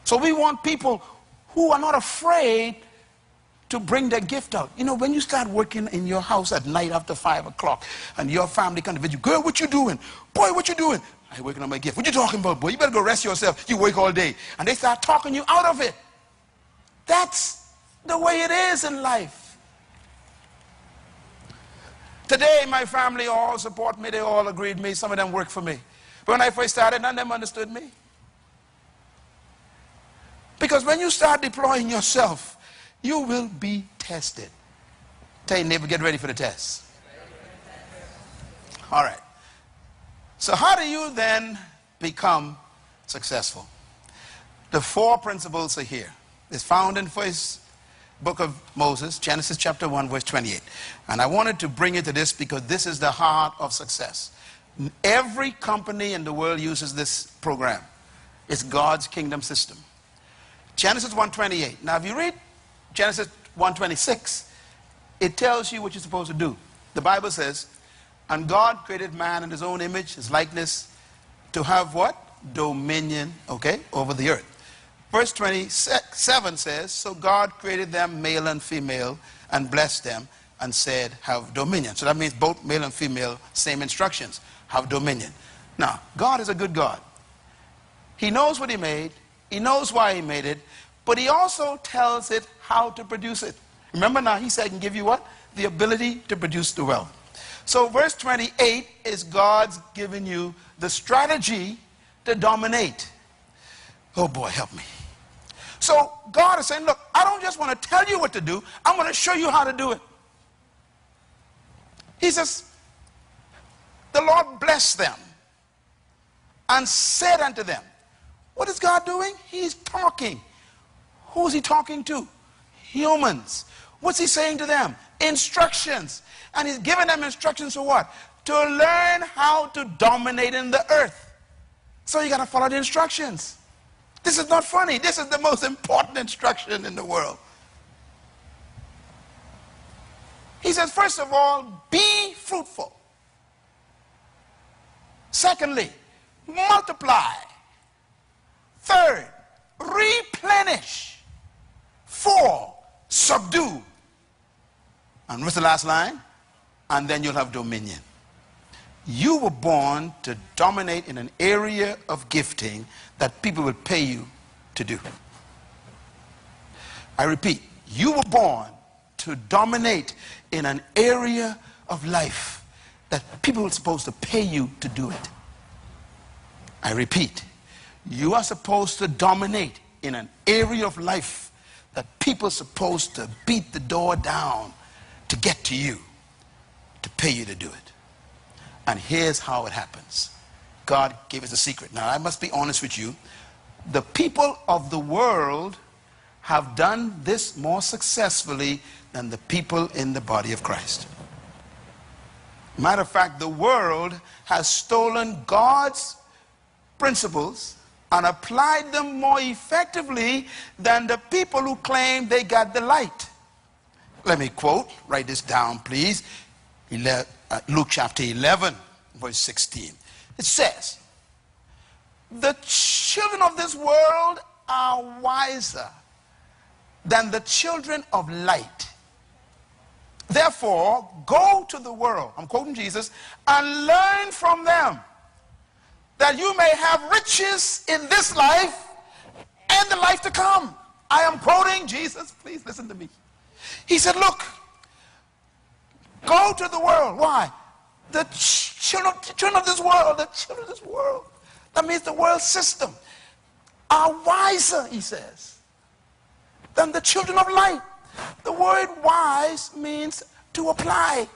So we want people who are not afraid to bring their gift out. You know, when you start working in your house at night after 5 o'clock and your family come to visit you, girl, what you doing? Boy, what you doing? I'm working on my gift. What you talking about, boy? You better go rest yourself. You work all day. And they start talking you out of it. That's the way it is in life. Today, my family all support me. They all agreed with me. Some of them work for me. But when I first started, none of them understood me. Because when you start deploying yourself, you will be tested. Tell your neighbor, get ready for the test. All right. So how do you then become successful? The 4 principles are here. It's found in first book of Moses, Genesis chapter 1, verse 28. And I wanted to bring you to this because this is the heart of success. Every company in the world uses this program. It's God's kingdom system. Genesis 1:28. Now if you read Genesis 1:26, it tells you what you're supposed to do. The Bible says, and God created man in his own image, his likeness, to have what? dominion, okay, over the earth. Verse 27 says, so God created them male and female and blessed them and said, have dominion. So that means both male and female, same instructions, have dominion. Now, God is a good God. He knows what he made. He knows why he made it. But he also tells it how to produce it. Remember now, he said, I can give you what? The ability to produce the wealth. So verse 28 is God's giving you the strategy to dominate. Oh boy, help me. So God is saying, look, I don't just want to tell you what to do. I'm going to show you how to do it. He says, the Lord blessed them and said unto them. What is God doing? He's talking. Who's he talking to? Humans. What's he saying to them? Instructions. And he's giving them instructions for what? To learn how to dominate in the earth. So you got to follow the instructions. This is not funny. This is the most important instruction in the world. He says, first of all, be fruitful. Secondly, multiply. Third, replenish. 4, subdue. And what's the last line? And then you'll have dominion. You were born to dominate in an area of gifting that people will pay you to do. I repeat, you were born to dominate in an area of life that people are supposed to pay you to do it. I repeat, you are supposed to dominate in an area of life that people are supposed to beat the door down to get to you, to pay you to do it. And here's how it happens. God gave us a secret. Now, I must be honest with you. The people of the world have done this more successfully than the people in the body of Christ. Matter of fact, the world has stolen God's principles and applied them more effectively than the people who claim they got the light. Let me quote, write this down, please. Luke chapter 11, verse 16. It says, the children of this world are wiser than the children of light. Therefore, go to the world, I'm quoting Jesus, and learn from them, that you may have riches in this life and the life to come. I am quoting Jesus. Please listen to me. He said, look, go to the world. Why? The children of this world, the children of this world, that means the world system, are wiser, he says, than the children of light. The word wise means to apply.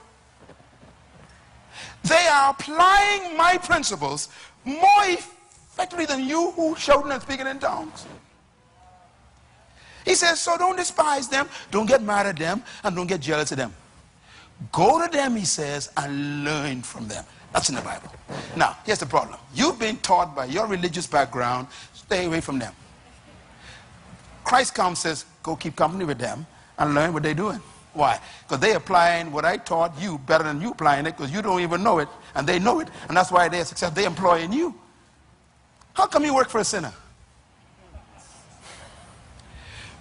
They are applying my principles more effectively than you who shouting and speaking in tongues. He says, so don't despise them, don't get mad at them, and don't get jealous of them. Go to them, he says, and learn from them. That's in the Bible. Now, here's the problem. You've been taught by your religious background, stay away from them. Christ comes, says, go keep company with them and learn what they're doing. Why? Because they're applying what I taught you better than you applying it, because you don't even know it, and they know it, and that's why they're successful. They're employing you. How come you work for a sinner?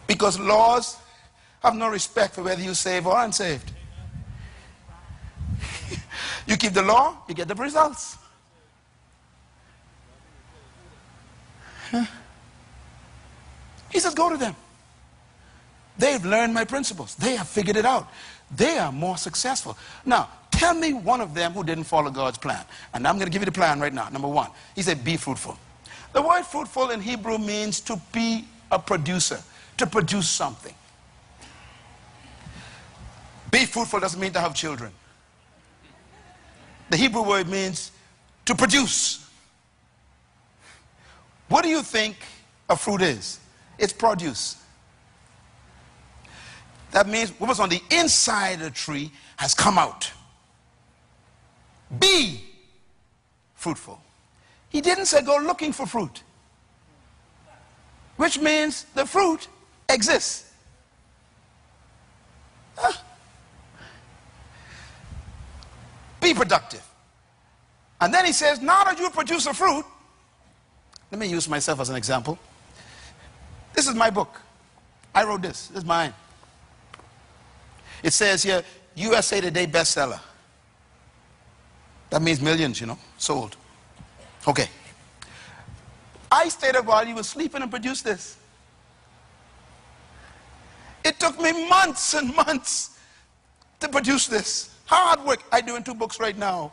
Because laws have no respect for whether you're saved or unsaved. You keep the law, you get the results. He says, go to them. They've learned my principles. They have figured it out. They are more successful. Now, tell me one of them who didn't follow God's plan. And I'm going to give you the plan right now. Number 1, he said, be fruitful. The word fruitful in Hebrew means to be a producer, to produce something. Be fruitful doesn't mean to have children. The Hebrew word means to produce. What do you think a fruit is? It's produce. That means what was on the inside of the tree has come out. Be fruitful. He didn't say go looking for fruit, which means the fruit exists. Be productive. And then he says, now that you produce a fruit, Let me use myself as an example. This is my book. I wrote this. This is mine. It says here, USA Today bestseller. That means millions, you know, sold. Okay. I stayed up while you were sleeping and produced this. It took me months and months to produce this. Hard work. I'm doing 2 books right now.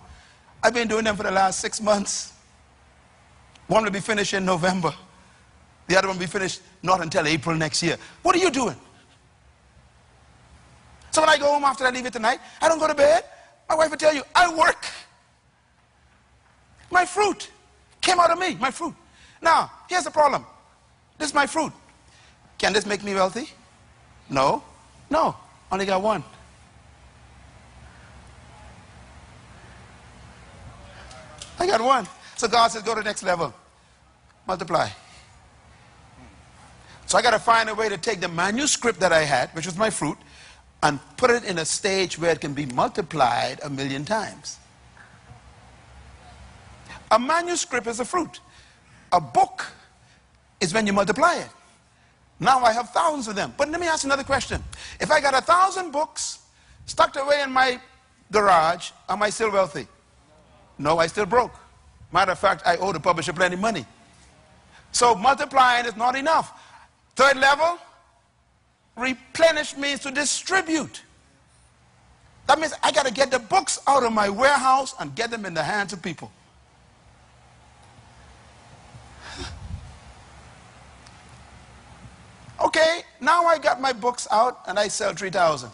I've been doing them for the last 6 months. One will be finished in November. The other one will be finished not until April next year. What are you doing? So when I go home after I leave it tonight, I don't go to bed. My wife will tell you, I work. My fruit came out of me, my fruit. Now, here's the problem. This is my fruit. Can this make me wealthy? No. No. Only got one. I got one. So God says, go to the next level. Multiply. So I got to find a way to take the manuscript that I had, which was my fruit, and put it in a stage where it can be multiplied 1,000,000 times. A manuscript is a fruit. A book is when you multiply it. Now I have thousands of them. But let me ask another question. If I got 1,000 books stuck away in my garage, am I still wealthy? No, I still broke. Matter of fact, I owe the publisher plenty of money. So multiplying is not enough. Third level, replenish means to distribute. That means I got to get the books out of my warehouse and get them in the hands of people. Okay, now I got my books out and I sell 3,000.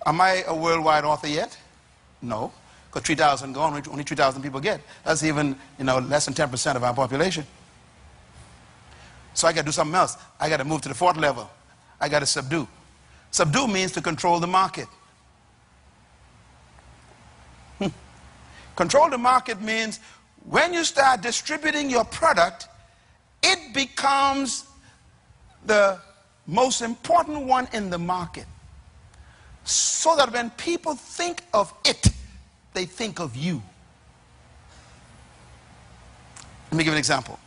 Am I a worldwide author yet? No, because 3,000 gone, only 3,000 people get. That's even, you know, less than 10% of our population. So I got to do something else. I got to move to the 4th level. I got to subdue. Subdue means to control the market. Control the market means when you start distributing your product, it becomes the most important one in the market. So that when people think of it, they think of you. Let me give an example.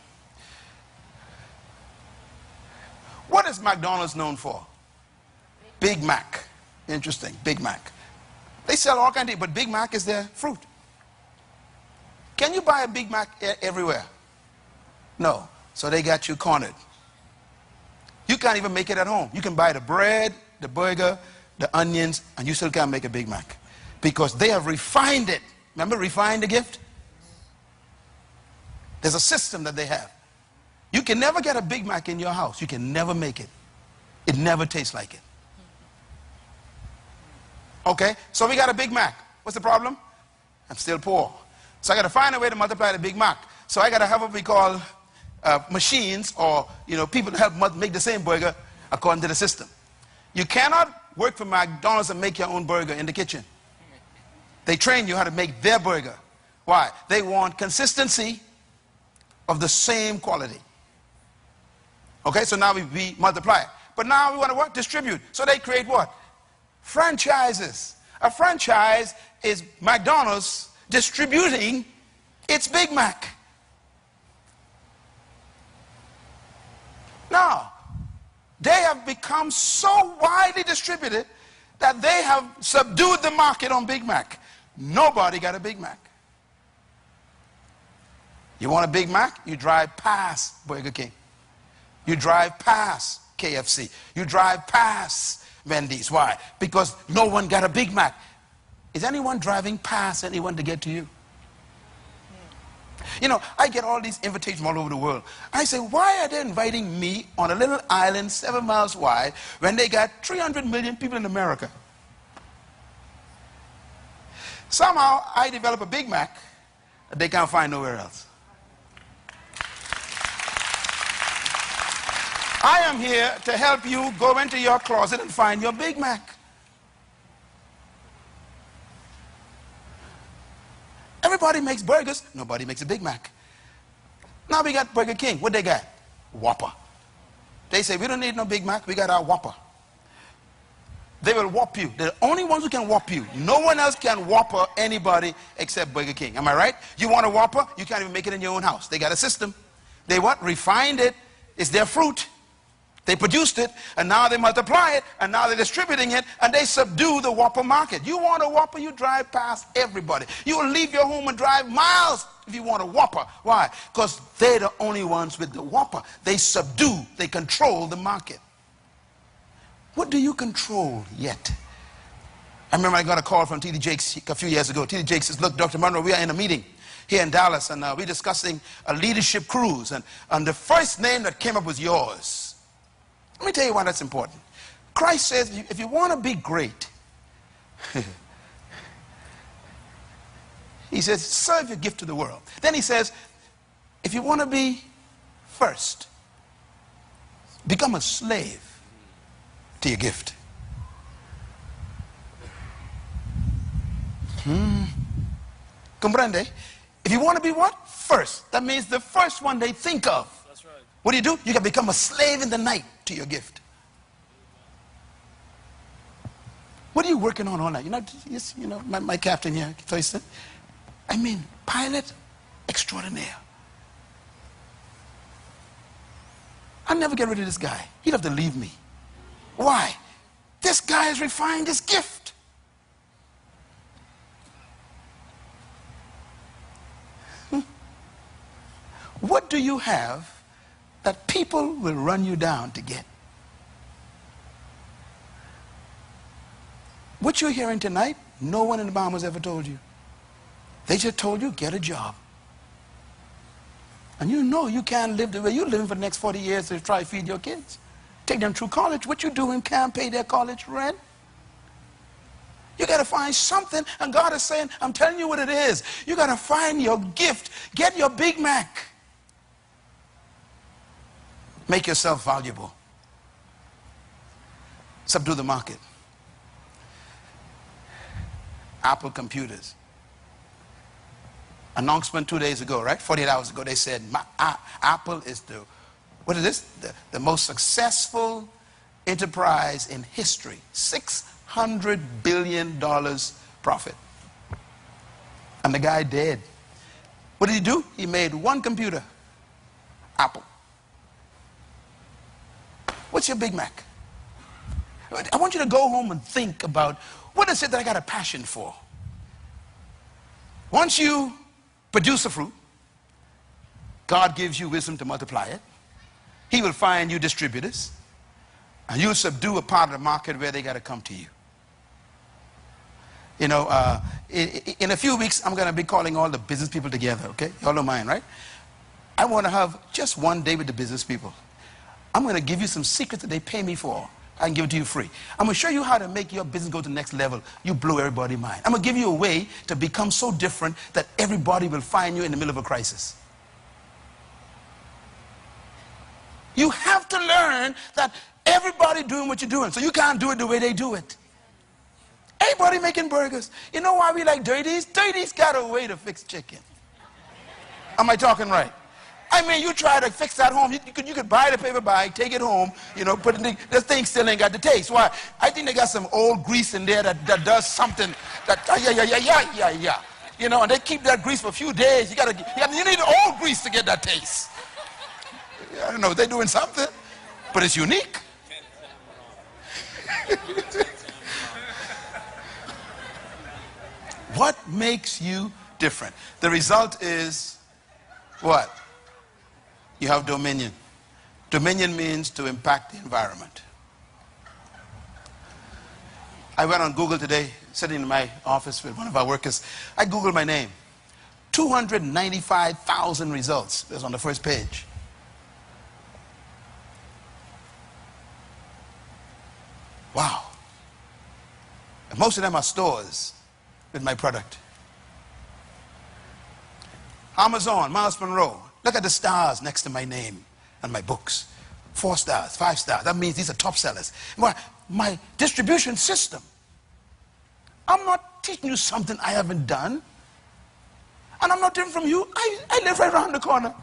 What is McDonald's known for? Big Mac. Interesting, Big Mac. They sell all kinds of things, but Big Mac is their fruit. Can you buy a Big Mac everywhere? No. So they got you cornered. You can't even make it at home. You can buy the bread, the burger, the onions, and you still can't make a Big Mac. Because they have refined it. Remember, refine the gift? There's a system that they have. You can never get a Big Mac in your house. You can never make it. It never tastes like it. Okay, so we got a Big Mac. What's the problem? I'm still poor. So I got to find a way to multiply the Big Mac. So I got to have what we call machines, or people to help make the same burger according to the system. You cannot work for McDonald's and make your own burger in the kitchen. They train you how to make their burger. Why? They want consistency of the same quality. Okay, so now we multiply it. But now we want to what? Distribute. So they create what? Franchises. A franchise is McDonald's distributing its Big Mac. Now, they have become so widely distributed that they have subdued the market on Big Mac. Nobody got a Big Mac. You want a Big Mac? You drive past Burger King. You drive past KFC. You drive past Wendy's. Why? Because no one got a Big Mac. Is anyone driving past anyone to get to you? You know, I get all these invitations from all over the world. I say, why are they inviting me on a little island 7 miles wide when they got 300 million people in America? Somehow, I develop a Big Mac that they can't find nowhere else. I am here to help you go into your closet and find your Big Mac. Everybody makes burgers. Nobody makes a Big Mac. Now we got Burger King. What they got? Whopper. They say, we don't need no Big Mac. We got our Whopper. They will whop you. They're the only ones who can whop you. No one else can whopper anybody except Burger King. Am I right? You want a whopper? You can't even make it in your own house. They got a system. They what? Refined it. It's their fruit. They produced it, and now they multiply it, and now they're distributing it, and they subdue the whopper market. You want a whopper, you drive past everybody. You will leave your home and drive miles if you want a whopper. Why? Because they're the only ones with the whopper. They subdue, they control the market. What do you control yet? I remember I got a call from T.D. Jakes a few years ago. T.D. Jakes says, look, Dr. Munroe, we are in a meeting here in Dallas, and we're discussing a leadership cruise, and the first name that came up was yours. Let me tell you why that's important. Christ says, if you want to be great, he says, serve your gift to the world. Then he says, if you want to be first, become a slave to your gift. Comprende? If you want to be what? First. That means the first one they think of. That's right. What do? You can become a slave in the night to your gift. What are you working on all night? My captain here, Thurston. I mean, pilot extraordinaire. I'll never get rid of this guy. He'd have to leave me. Why? This guy has refined his gift. What do you have that people will run you down to get? What you're hearing tonight, no one in the Bahamas ever told you. They just told you, get a job. And you know you can't live the way you're living for the next 40 years to try to feed your kids. Take them through college. What you doing can't pay their college rent. You got to find something, and God is saying, I'm telling you what it is. You got to find your gift. Get your Big Mac. Make yourself valuable. Subdue the market. Apple computers. Announcement 2 days ago, right? 48 hours ago, they said Apple is the most successful enterprise in history. $600 billion profit. And the guy did. What did he do? He made one computer. Apple. What's your Big Mac? I want you to go home and think about what is it that I got a passion for. Once you produce a fruit, God gives you wisdom to multiply it. He will find you distributors, and you'll subdue a part of the market where they got to come to you. You know, in a few weeks, I'm going to be calling all the business people together, okay? Y'all don't mind, right? I want to have just one day with the business people. I'm going to give you some secrets that they pay me for. I can give it to you free. I'm going to show you how to make your business go to the next level. You blow everybody's mind. I'm going to give you a way to become so different that everybody will find you in the middle of a crisis. You have to learn that everybody doing what you're doing, so you can't do it the way they do it. Everybody making burgers. You know why we like Dirty's? Dirty's got a way to fix chicken. Am I talking right? I mean, you try to fix that home. You could buy the paper bag, take it home, you know, put it in this thing still ain't got the taste. Why? I think they got some old grease in there that does something that, yeah. You know, and they keep that grease for a few days. You need old grease to get that taste. I don't know, they're doing something, but it's unique. What makes you different? The result is what? You have dominion. Dominion means to impact the environment. I went on Google today, sitting in my office with one of our workers. I Googled my name. 295,000 results. It was on the first page. Wow. And most of them are stores with my product. Amazon, Myles Munroe. Look at the stars next to my name and my books. 4 stars, 5 stars. That means these are top sellers. My distribution system. I'm not teaching you something I haven't done. And I'm not different from you. I live right around the corner.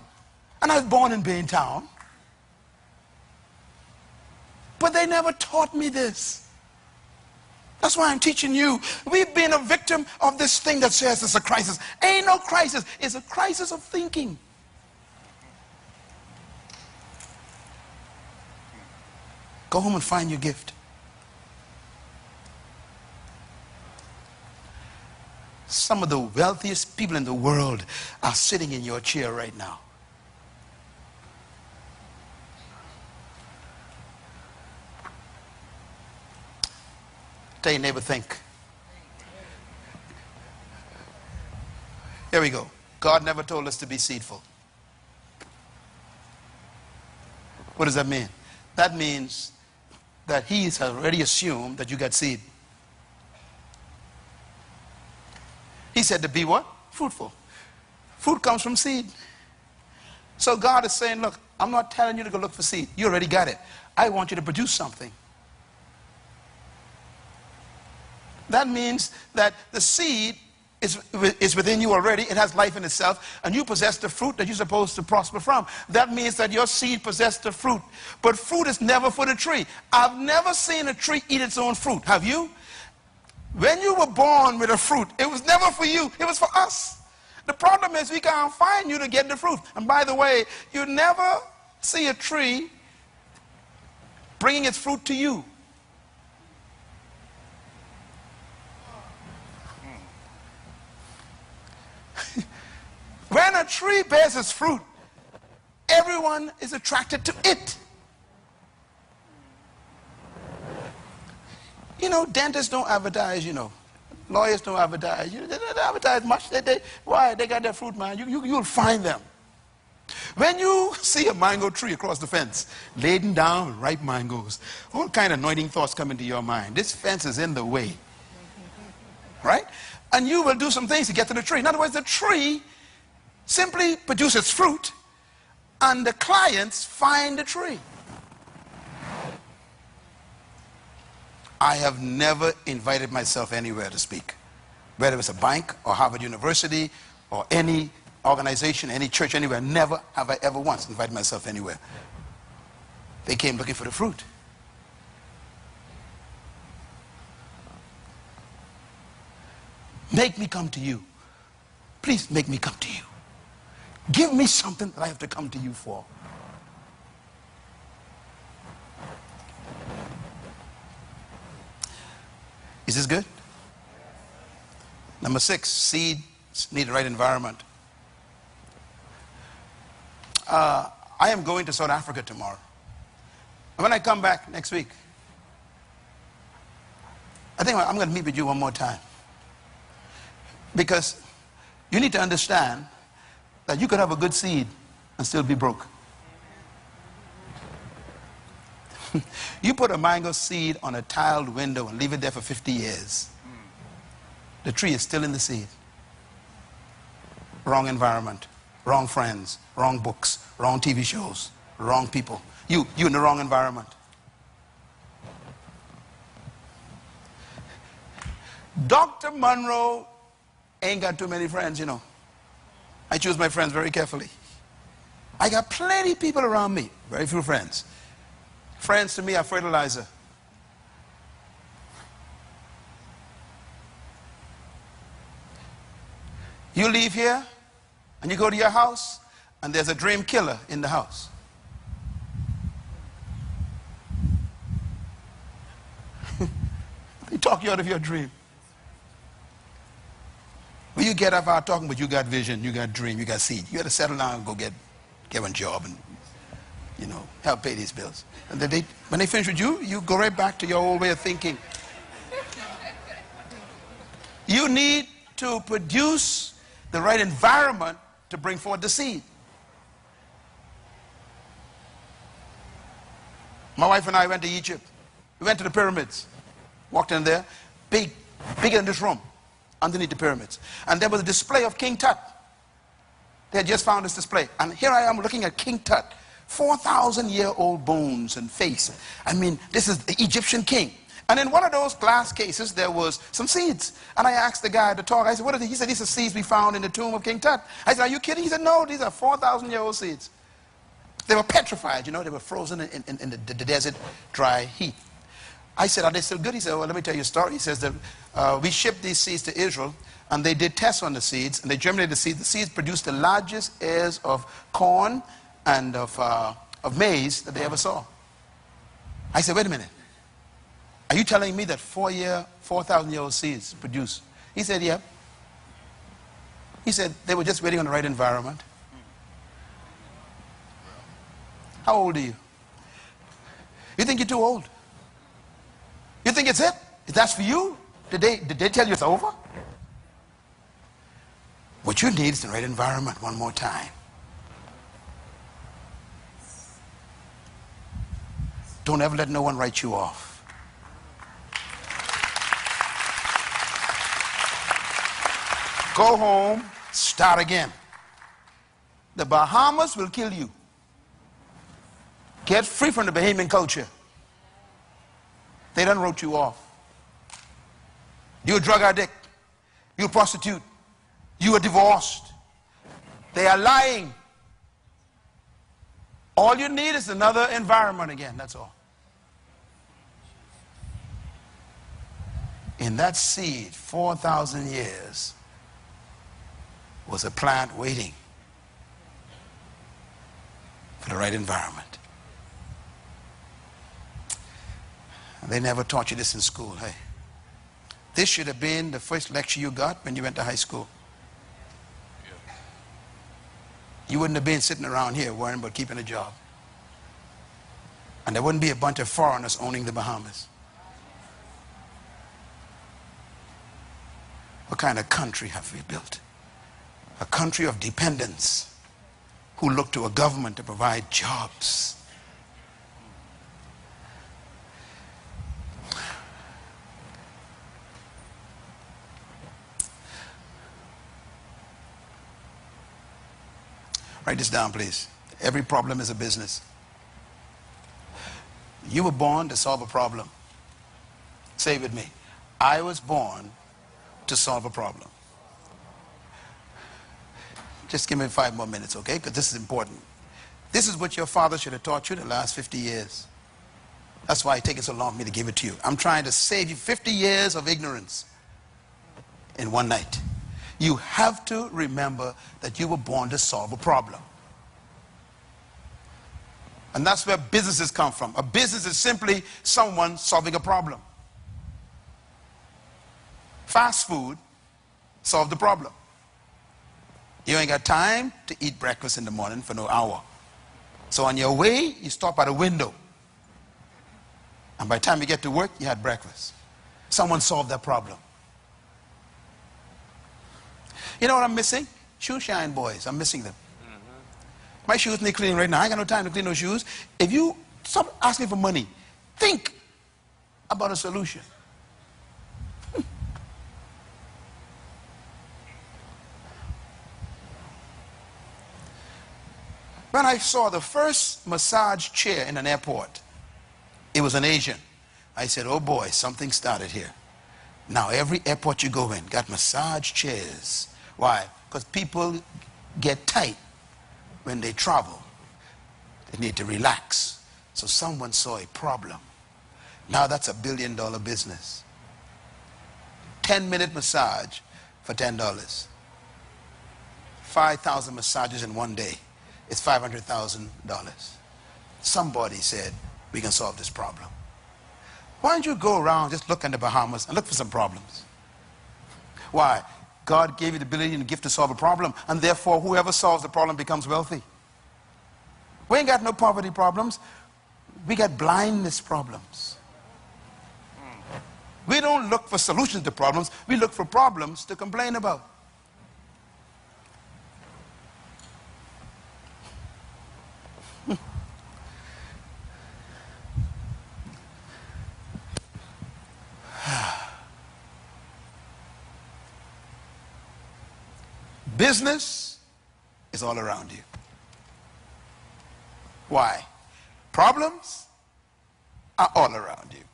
And I was born in Baintown. But they never taught me this. That's why I'm teaching you. We've been a victim of this thing that says it's a crisis. Ain't no crisis. It's a crisis of thinking. Go home and find your gift. Some of the wealthiest people in the world are sitting in your chair right now. Tell your neighbor, think. Here we go. God never told us to be seedful. What does that mean? That means that He's already assumed that you got seed. He said to be what? Fruitful. Fruit comes from seed. So God is saying, look, I'm not telling you to go look for seed. You already got it. I want you to produce something. That means that the seed is within you already. It has life in itself. And you possess the fruit that you're supposed to prosper from. That means that your seed possesses the fruit. But fruit is never for the tree. I've never seen a tree eat its own fruit. Have you? When you were born with a fruit, it was never for you. It was for us. The problem is we can't find you to get the fruit. And by the way, you never see a tree bringing its fruit to you. When a tree bears its fruit, everyone is attracted to it. You know, dentists don't advertise, you know. Lawyers don't advertise. They don't advertise much. Why? They got their fruit, man. You'll find them. When you see a mango tree across the fence, laden down with ripe mangoes, all kind of anointing thoughts come into your mind. This fence is in the way. Right? And you will do some things to get to the tree. In other words, the tree simply produces fruit, and the clients find the tree. I have never invited myself anywhere to speak, whether it's a bank or Harvard University or any organization, any church, anywhere. Never have I ever once invited myself anywhere. They came looking for the fruit. Make me come to you. Please make me come to you. Give me something that I have to come to you for. Is this good? Number 6, seeds need the right environment. I am going to South Africa tomorrow. And when I come back next week, I think I'm going to meet with you one more time. Because you need to understand that you could have a good seed and still be broke. You put a mango seed on a tiled window and leave it there for 50 years. The tree is still in the seed. Wrong environment, wrong friends, wrong books, wrong TV shows, wrong people. You in the wrong environment. Dr. Munroe ain't got too many friends, you know. I choose my friends very carefully. I got plenty of people around me, very few friends. Friends to me are fertilizer. You leave here and you go to your house and there's a dream killer in the house. They talk you out of your dream. When you get up out talking, but you got vision, you got dream, you got seed. You got to settle down and go get one job and, you know, help pay these bills. And then when they finish with you, you go right back to your old way of thinking. You need to produce the right environment to bring forth the seed. My wife and I went to Egypt. We went to the pyramids. Walked in there, bigger than this room, underneath the pyramids. And there was a display of King Tut. They had just found this display. And here I am looking at King Tut. 4,000-year-old bones and face. I mean, this is the Egyptian king. And in one of those glass cases, there was some seeds. And I asked the guy to talk. I said, what are they? He said, these are seeds we found in the tomb of King Tut. I said, are you kidding? He said, no, these are 4,000-year-old seeds. They were petrified, you know, they were frozen in the desert, dry heat. I said, are they still good? He said, well, let me tell you a story. He says that we shipped these seeds to Israel, and they did tests on the seeds, and they germinated the seeds. The seeds produced the largest ears of corn and of maize that they ever saw. I said, wait a minute. Are you telling me that 4,000-year-old seeds produce? He said, yeah. He said they were just waiting on the right environment. How old are you? You think you're too old? You think it's it? That's for you? Did they tell you it's over? What you need is the right environment one more time. Don't ever let no one write you off. Go home, start again. The Bahamas will kill you. Get free from the Bahamian culture. They done wrote you off. You're a drug addict. You're a prostitute. You are divorced. They are lying. All you need is another environment again, that's all. In that seed, 4,000 years, was a plant waiting for the right environment. And they never taught you this in school. Hey, this should have been the first lecture you got when you went to high school. You wouldn't have been sitting around here worrying about keeping a job. And there wouldn't be a bunch of foreigners owning the Bahamas. What kind of country have we built? A country of dependents who look to a government to provide jobs. Write this down, please. Every problem is a business. You were born to solve a problem. Say it with me. I was born to solve a problem. Just give me 5 more minutes, okay? Because this is important. This is what your father should have taught you the last 50 years. That's why it takes so long for me to give it to you. I'm trying to save you 50 years of ignorance in one night. You have to remember that you were born to solve a problem. And that's where businesses come from. A business is simply someone solving a problem. Fast food solved the problem. You ain't got time to eat breakfast in the morning for no hour. So on your way, you stop at a window. And by the time you get to work, you had breakfast. Someone solved that problem. You know what I'm missing? Shoe shine boys. I'm missing them. My shoes need cleaning right now. I ain't got no time to clean those shoes. If you stop asking for money, think about a solution. When I saw the first massage chair in an airport, it was an Asian. I said, oh boy, something started here. Now every airport you go in got massage chairs. Why? Because people get tight when they travel. They need to relax. So someone saw a problem. Now that's $1 billion business. 10-minute massage for $10. 5,000 massages in one day. It's $500,000. Somebody said, we can solve this problem. Why don't you go around, just look in the Bahamas and look for some problems? Why? God gave you the ability and the gift to solve a problem, and therefore whoever solves the problem becomes wealthy. We ain't got no poverty problems. We got blindness problems. We don't look for solutions to problems. We look for problems to complain about. Business is all around you. Why? Problems are all around you.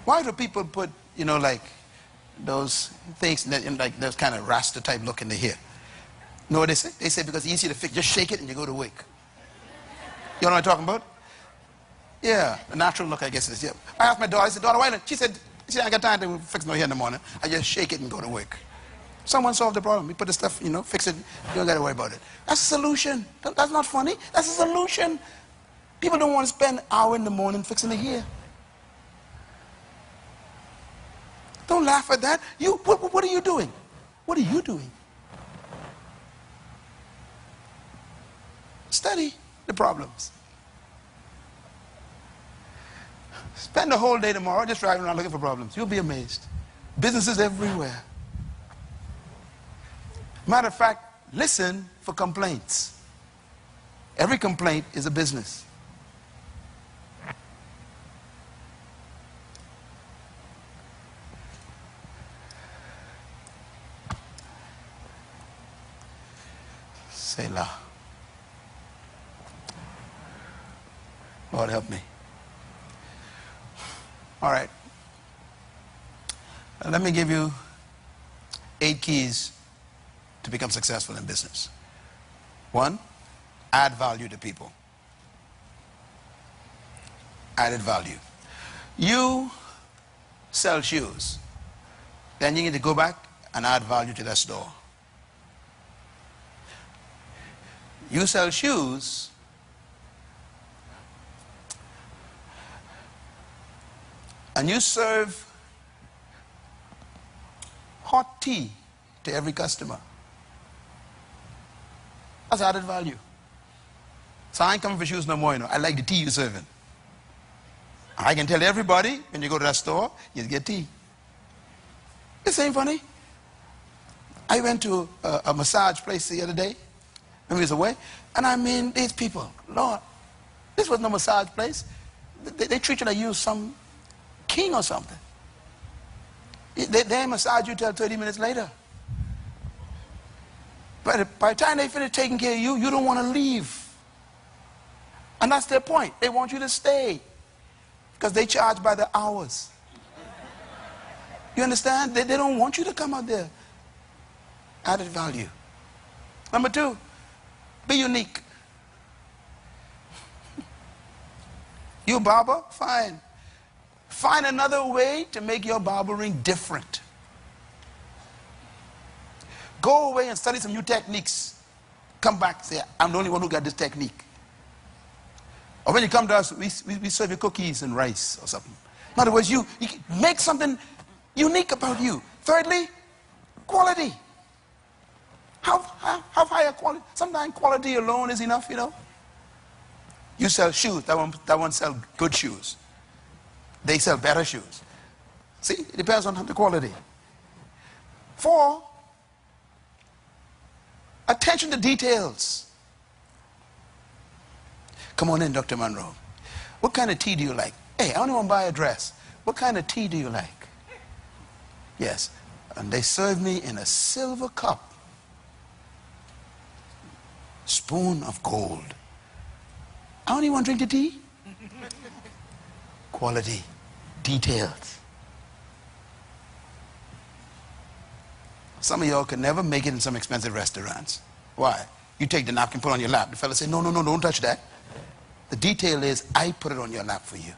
Why do people put, you know, like those things, like those kind of Rasta type look in the hair? know what they say? They say because it's easy to fix. Just shake it and you go to work. You know what I'm talking about? Yeah, a natural look, I guess it is. Yeah. I asked my daughter, I said, daughter, why not? She said, I got time to fix no hair in the morning. I just shake it and go to work. Someone solved the problem. We put the stuff, fix it. You don't got to worry about it. That's a solution. That's not funny. That's a solution. People don't want to spend an hour in the morning fixing the hair. Don't laugh at that. What are you doing? What are you doing? Study the problems. Spend the whole day tomorrow just driving around looking for problems. You'll be amazed. Businesses everywhere. Matter of fact, listen for complaints. Every complaint is a business. Selah. Lord, help me. All right. Let me give you 8 keys to become successful in business. 1, add value to people. Added value. You sell shoes. Then you need to go back and add value to that store. You sell shoes. And you serve hot tea to every customer. That's added value. So I ain't coming for shoes no more, I like the tea you're serving. I can tell everybody when you go to that store, you get tea. This ain't funny. I went to a massage place the other day when we was away, and I mean, these people, Lord, this was no massage place. They treat you like you some king or something. They massage you till 30 minutes later. But by the time they finish taking care of you, you don't want to leave. And that's their point. They want you to stay because they charge by the hours. You understand? They don't want you to come out there. Added value. Number 2, be unique. You a barber? Fine. Find another way to make your barbering different. Go away and study some new techniques. Come back and say, I'm the only one who got this technique. Or when you come to us, we serve you cookies and rice or something. In other words, you make something unique about you. Thirdly, quality. How high a quality? Sometimes quality alone is enough, You sell shoes. That one sell good shoes. They sell better shoes. See, it depends on the quality. 4, attention to details. Come on in, Dr. Munroe. What kind of tea do you like? Hey, I only want to buy a dress. What kind of tea do you like? Yes. And they serve me in a silver cup. Spoon of gold. I only want to drink the tea. Quality. Details. Some of y'all can never make it in some expensive restaurants. Why? You take the napkin, put it on your lap. The fella say, no, don't touch that. The detail is, I put it on your lap for you.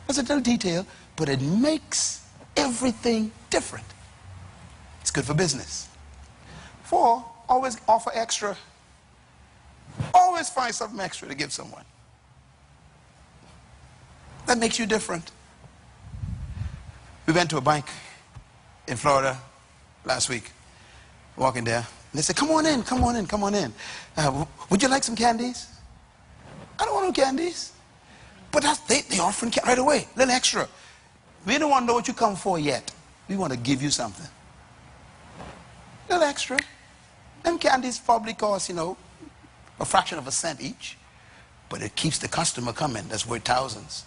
That's a little detail, but it makes everything different. It's good for business. 4, always offer extra. Always find something extra to give someone. That makes you different. We went to a bank in Florida last week, walking there, and they said, come on in. Would you like some candies? I don't want no candies. But they offering right away, a little extra. We don't want to know what you come for yet. We want to give you something. A little extra. Them candies probably cost, a fraction of a cent each. But it keeps the customer coming. That's worth thousands.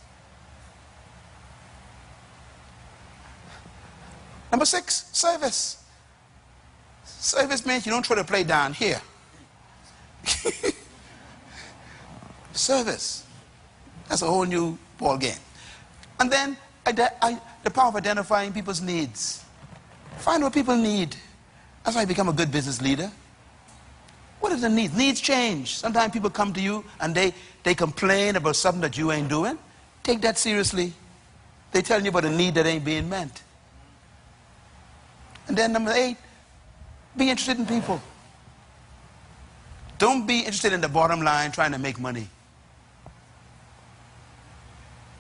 Number 6, service. Service means you don't throw the plate down here. Service. That's a whole new ball game. And then the power of identifying people's needs. Find what people need. That's why you become a good business leader. What is the needs? Needs change. Sometimes people come to you and they complain about something that you ain't doing. Take that seriously. They're telling you about a need that ain't being met. And then number 8, be interested in people. Don't be interested in the bottom line trying to make money.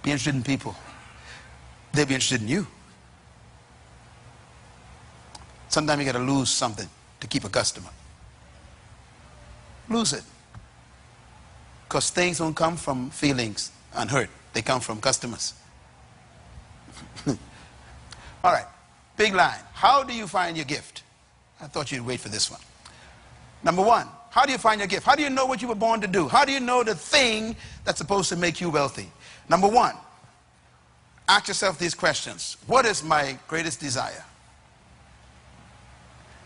Be interested in people. They'll be interested in you. Sometimes you got to lose something to keep a customer. Lose it. Because things don't come from feelings and hurt. They come from customers. All right. Big line. How do you find your gift? I thought you'd wait for this one. Number 1, how do you find your gift? How do you know what you were born to do? How do you know the thing that's supposed to make you wealthy? Number 1, ask yourself these questions. What is my greatest desire?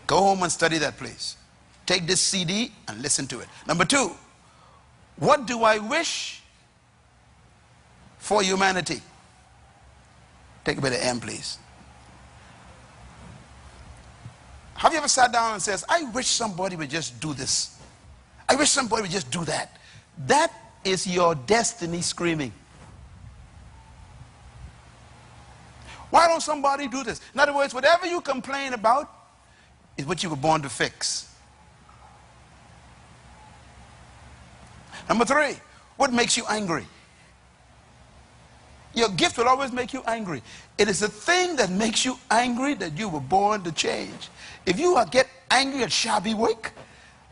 Go home and study that, please. Take this CD and listen to it. Number 2, what do I wish for humanity? Take a bit of M, please. Have you ever sat down and says, I wish somebody would just do this. I wish somebody would just do that. That is your destiny screaming. Why don't somebody do this? In other words, whatever you complain about is what you were born to fix. Number 3, what makes you angry? Your gift will always make you angry. It is the thing that makes you angry that you were born to change. If you get angry at shabby work,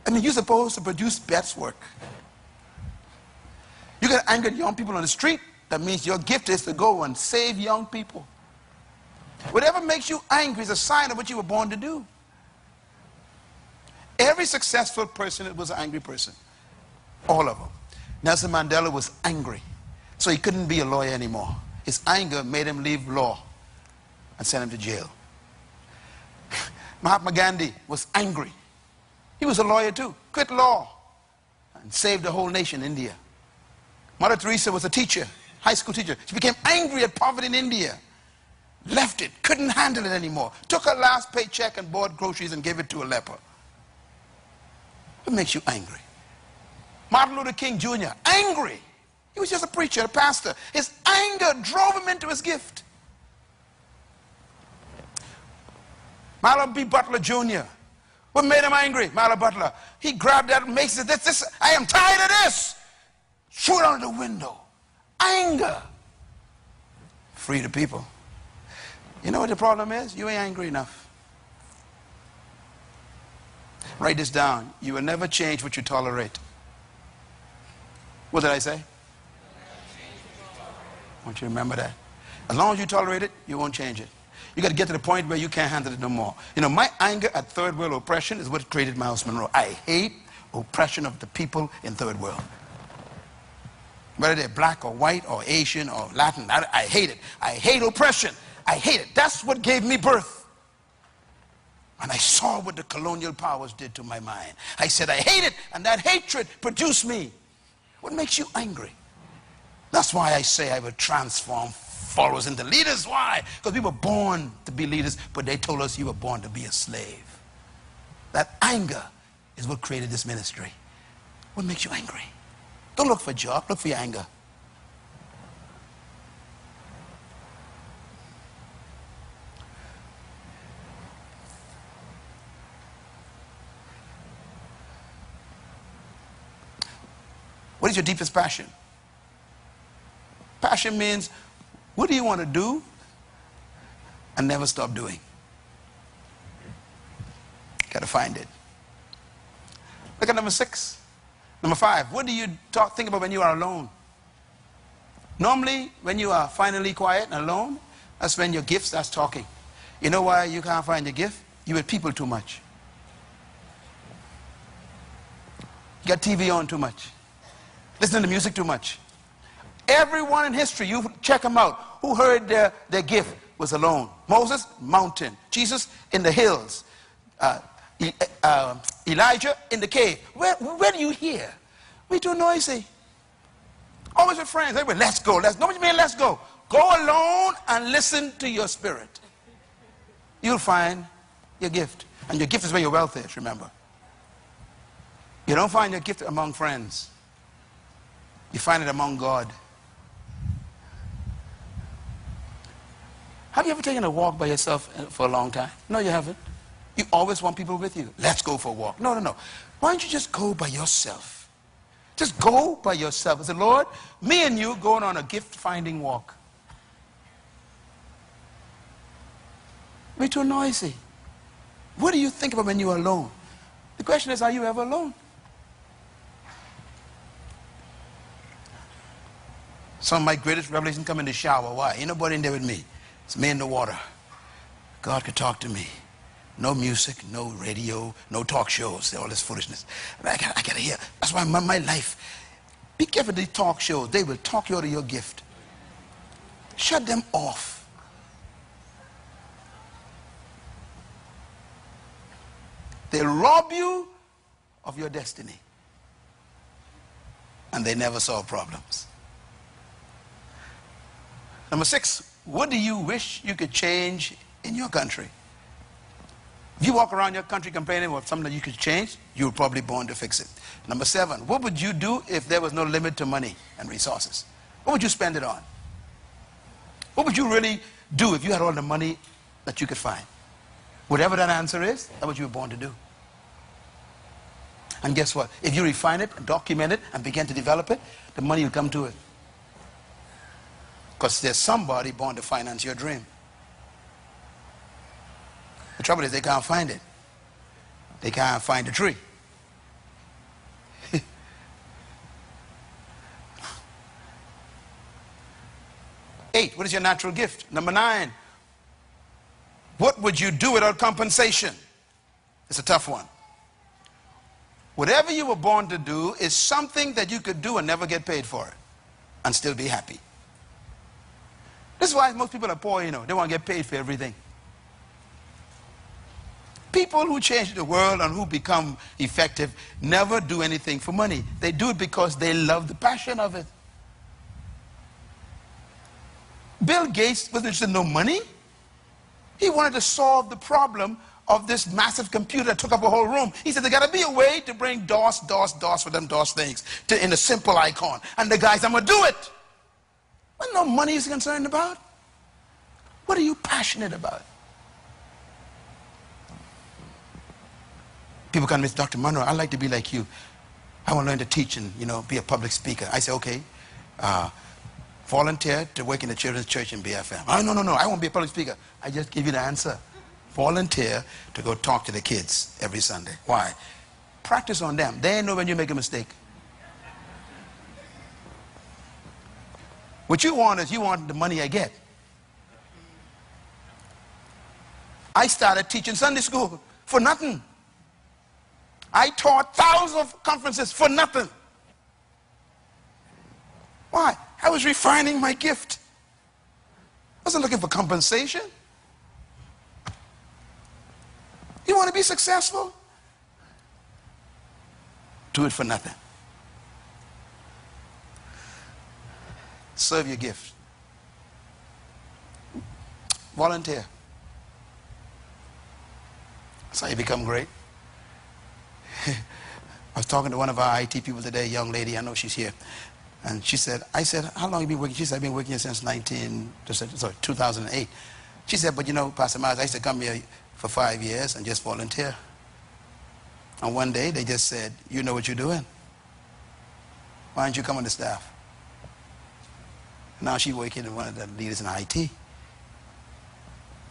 I mean, you're supposed to produce best work. You get angry at young people on the street, that means your gift is to go and save young people. Whatever makes you angry is a sign of what you were born to do. Every successful person was an angry person. All of them. Nelson Mandela was angry, so he couldn't be a lawyer anymore. His anger made him leave law and sent him to jail. Mahatma Gandhi was angry. He was a lawyer too. Quit law and saved the whole nation, India. Mother Teresa was a teacher, high school teacher. She became angry at poverty in India. Left it, couldn't handle it anymore. Took her last paycheck and bought groceries and gave it to a leper. What makes you angry? Martin Luther King Jr., angry. He was just a preacher, a pastor. His anger drove him into his gift. Marlon B. Butler Jr., what made him angry? Marlon Butler. He grabbed that and makes it, this, I am tired of this. Threw it out the window. Anger. Free the people. You know what the problem is? You ain't angry enough. Write this down. You will never change what you tolerate. What did I say? I want you to remember that. As long as you tolerate it, you won't change it. You got to get to the point where you can't handle it no more. You know, my anger at third world oppression is what created Myles Munroe. I hate oppression of the people in third world. Whether they're black or white or Asian or Latin, I hate it. I hate oppression. I hate it. That's what gave me birth. And I saw what the colonial powers did to my mind. I said, I hate it, and that hatred produced me. What makes you angry? That's why I say I will transform followers into leaders. Why? Because we were born to be leaders, but they told us you were born to be a slave. That anger is what created this ministry. What makes you angry? Don't look for a job, look for your anger. What is your deepest passion? Passion means, what do you want to do and never stop doing? Got to find it. Look at number 6. Number 5, what do you think about when you are alone? Normally, when you are finally quiet and alone, that's when your gift starts talking. You know why you can't find your gift? You with people too much. You got TV on too much. Listening to music too much. Everyone in history, you check them out, who heard their gift was alone. Moses, mountain. Jesus, in the hills. Elijah, in the cave. Where do you hear? We too noisy. Always with friends. Everybody, let's go. Nobody mean let's go. Go alone and listen to your spirit. You'll find your gift. And your gift is where your wealth is, remember. You don't find your gift among friends. You find it among God. Have you ever taken a walk by yourself for a long time? No, you haven't. You always want people with you. Let's go for a walk. No, no, no. Why don't you just go by yourself? Just go by yourself. I said, Lord, me and you going on a gift-finding walk. We're too noisy. What do you think about when you're alone? The question is, are you ever alone? Some of my greatest revelations come in the shower. Why? Ain't nobody in there with me. It's me in the water. God could talk to me. No music, no radio, no talk shows, all this foolishness. I gotta hear. That's why my life. Be careful of these talk shows. They will talk you out of your gift. Shut them off. They rob you of your destiny. And they never solve problems. Number 6, what do you wish you could change in your country? If you walk around your country complaining about something that you could change, you were probably born to fix it. Number 7, what would you do if there was no limit to money and resources? What would you spend it on? What would you really do if you had all the money that you could find? Whatever that answer is, that's what you were born to do. And guess what? If you refine it, and document it, and begin to develop it, the money will come to it. Because there's somebody born to finance your dream. The trouble is they can't find it. They can't find the tree. 8, what is your natural gift? Number 9, what would you do without compensation? It's a tough one. Whatever you were born to do is something that you could do and never get paid for it and still be happy. This is why most people are poor, you know. They want to get paid for everything. People who change the world and who become effective never do anything for money. They do it because they love the passion of it. Bill Gates wasn't interested in no money. He wanted to solve the problem of this massive computer that took up a whole room. He said, there got to be a way to bring DOS for them DOS things in a simple icon. And the guy said, I'm going to do it. What no money is concerned about? What are you passionate about? People come to me, Dr. Munroe, I'd like to be like you. I want to learn to teach and, you know, be a public speaker. I say, okay, volunteer to work in the children's church in BFM. Oh, no, I won't be a public speaker. I just give you the answer. Volunteer to go talk to the kids every Sunday. Why? Practice on them. They know when you make a mistake. What you want is you want the money I get. I started teaching Sunday school for nothing. I taught thousands of conferences for nothing. Why? I was refining my gift. I wasn't looking for compensation. You want to be successful? Do it for nothing. Serve your gift. Volunteer. That's how you become great. I was talking to one of our IT people today, a young lady, I know she's here. And she said, I said, how long have you been working? She said, I've been working here since 2008. She said, but you know, Pastor Myles, I used to come here for 5 years and just volunteer. And one day they just said, you know what you're doing. Why don't you come on the staff? Now she's working as one of the leaders in IT.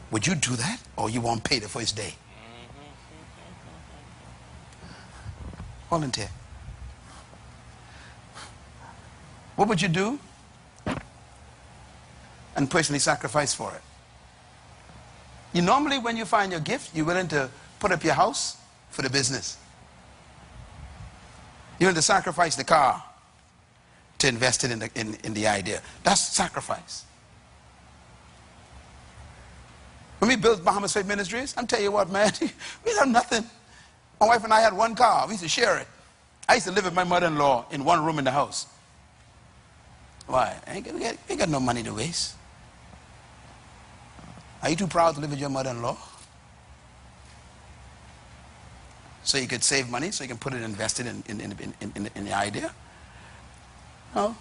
Would you do that, or you won't pay the first day? Volunteer. What would you do? And personally sacrifice for it. You normally, when you find your gift, you're willing to put up your house for the business. You're willing to sacrifice the car to invest it in the idea. That's sacrifice. When we built Bahamas Faith Ministries, I'm telling you what, man, we have nothing. My wife and I had one car. We used to share it. I used to live with my mother-in-law in one room in the house. Why? I ain't got no money to waste. Are you too proud to live with your mother-in-law? so you could save money, so you can put it invested in the idea? No.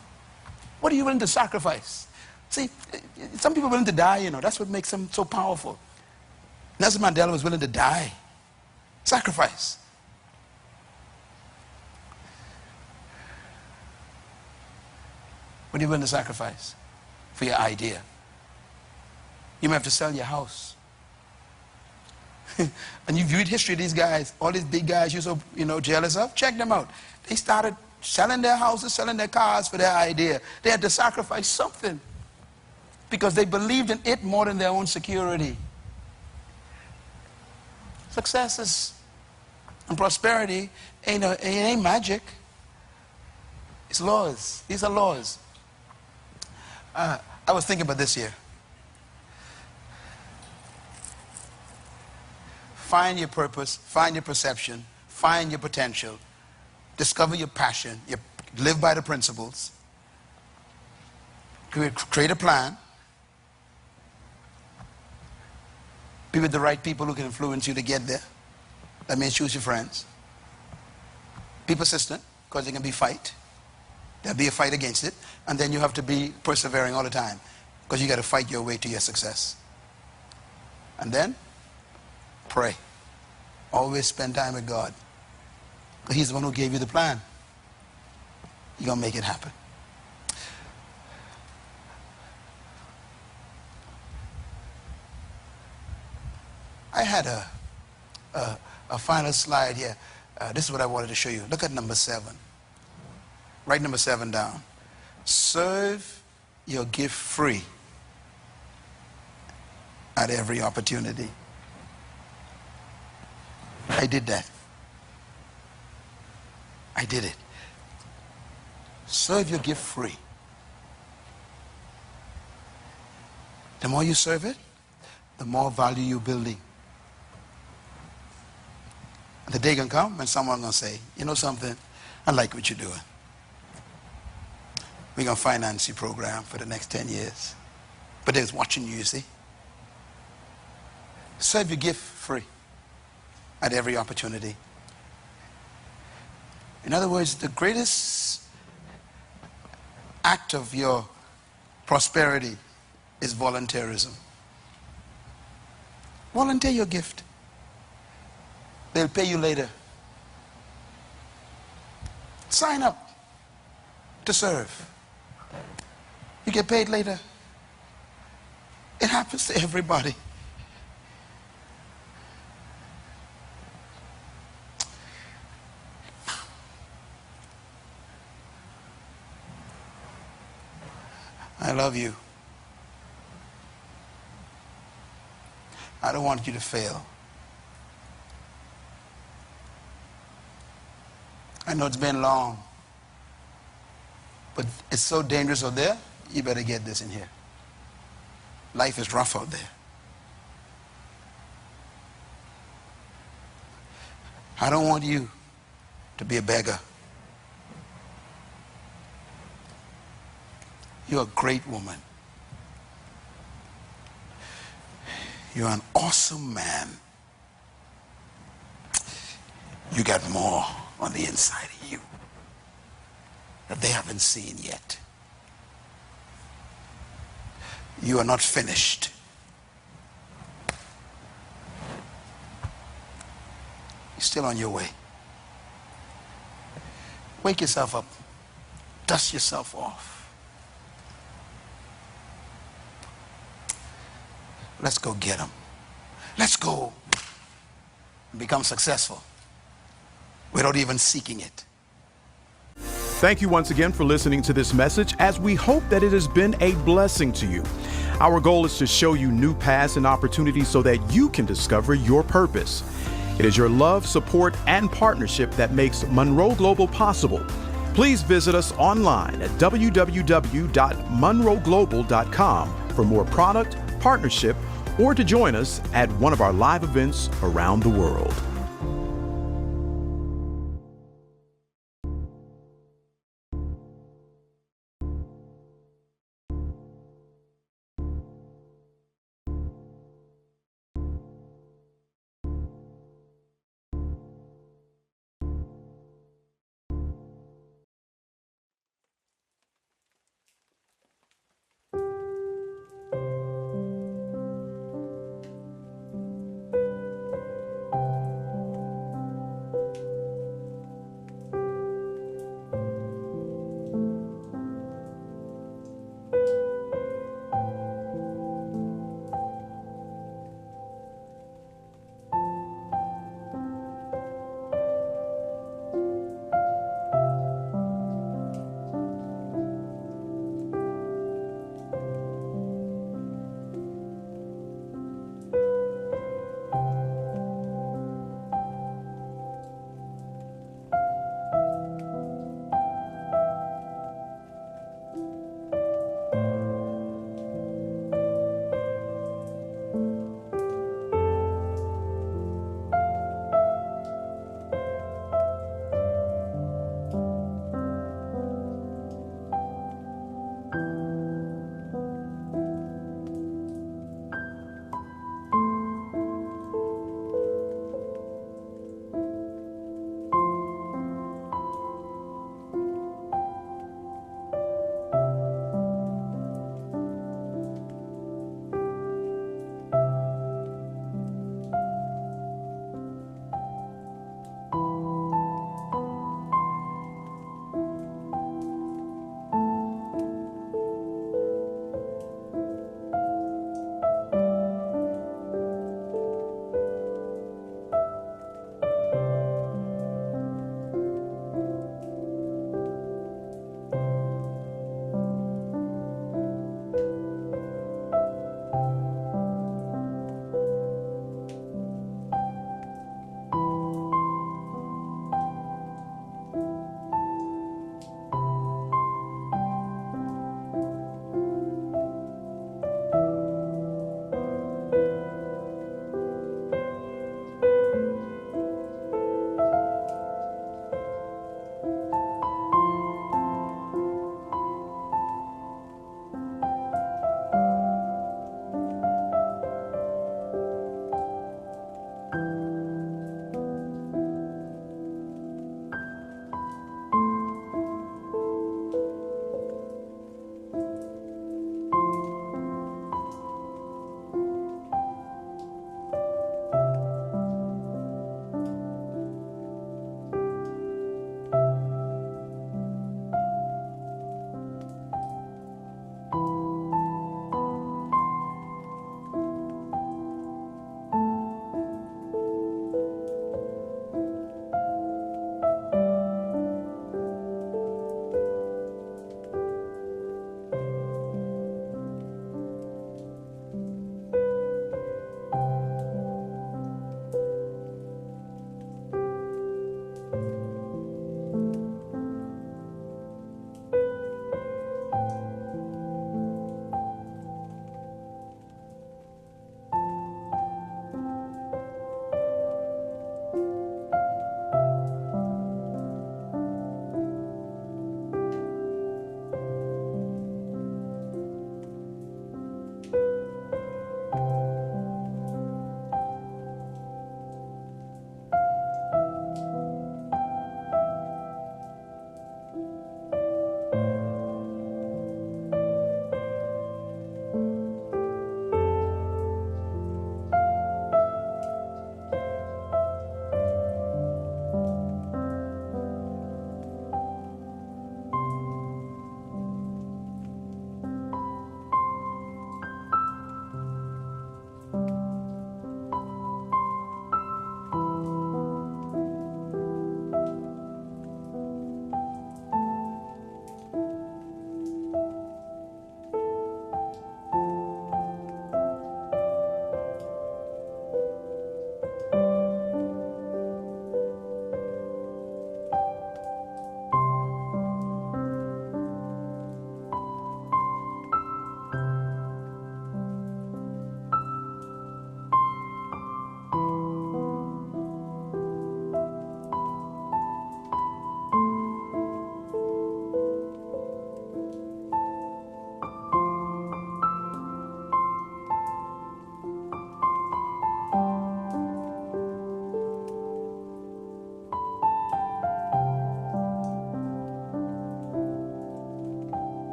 What are you willing to sacrifice? See, some people are willing to die, you know. That's what makes them so powerful. Nelson Mandela was willing to die. Sacrifice. What are you willing to sacrifice for your idea? You may have to sell your house. And you viewed history of these guys, all these big guys you're so jealous of, check them out. They started selling their houses, selling their cars for their idea. They had to sacrifice something because they believed in it more than their own security. Success and prosperity ain't magic. It's laws. These are laws. I was thinking about this year. Find your purpose, find your perception, find your potential, discover your passion, live by the principles, create a plan, be with the right people who can influence you to get there. That means choose your friends. Be persistent, because there can be fight. There'll be a fight against it, and then you have to be persevering all the time, because you got to fight your way to your success. And then pray. Always spend time with God, because He's the one who gave you the plan. You're going to make it happen. I had a final slide here. This is what I wanted to show you. Look at number 7. Write number 7 down. Serve your gift free at every opportunity. I did that. I did it. Serve your gift free. The more you serve it, the more value you're building. The day can come when someone's going to say, you know something, I like what you're doing. We're going to finance your program for the next 10 years. But they're watching you, you see. Serve your gift free at every opportunity. In other words, the greatest act of your prosperity is volunteerism. Volunteer your gift. They'll pay you later. Sign up to serve. You get paid later. It happens to everybody. I love you. I don't want you to fail. I know it's been long, but it's so dangerous out there, you better get this in here. Life is rough out there. I don't want you to be a beggar. You're a great woman. You're an awesome man. You got more on the inside of you that they haven't seen yet. You are not finished. You're still on your way. Wake yourself up. Dust yourself off. Let's go get them. Let's go and become successful without even seeking it. Thank you once again for listening to this message, as we hope that it has been a blessing to you. Our goal is to show you new paths and opportunities so that you can discover your purpose. It is your love, support, and partnership that makes Munroe Global possible. Please visit us online at www.MunroeGlobal.com for more product, partnership, or to join us at one of our live events around the world.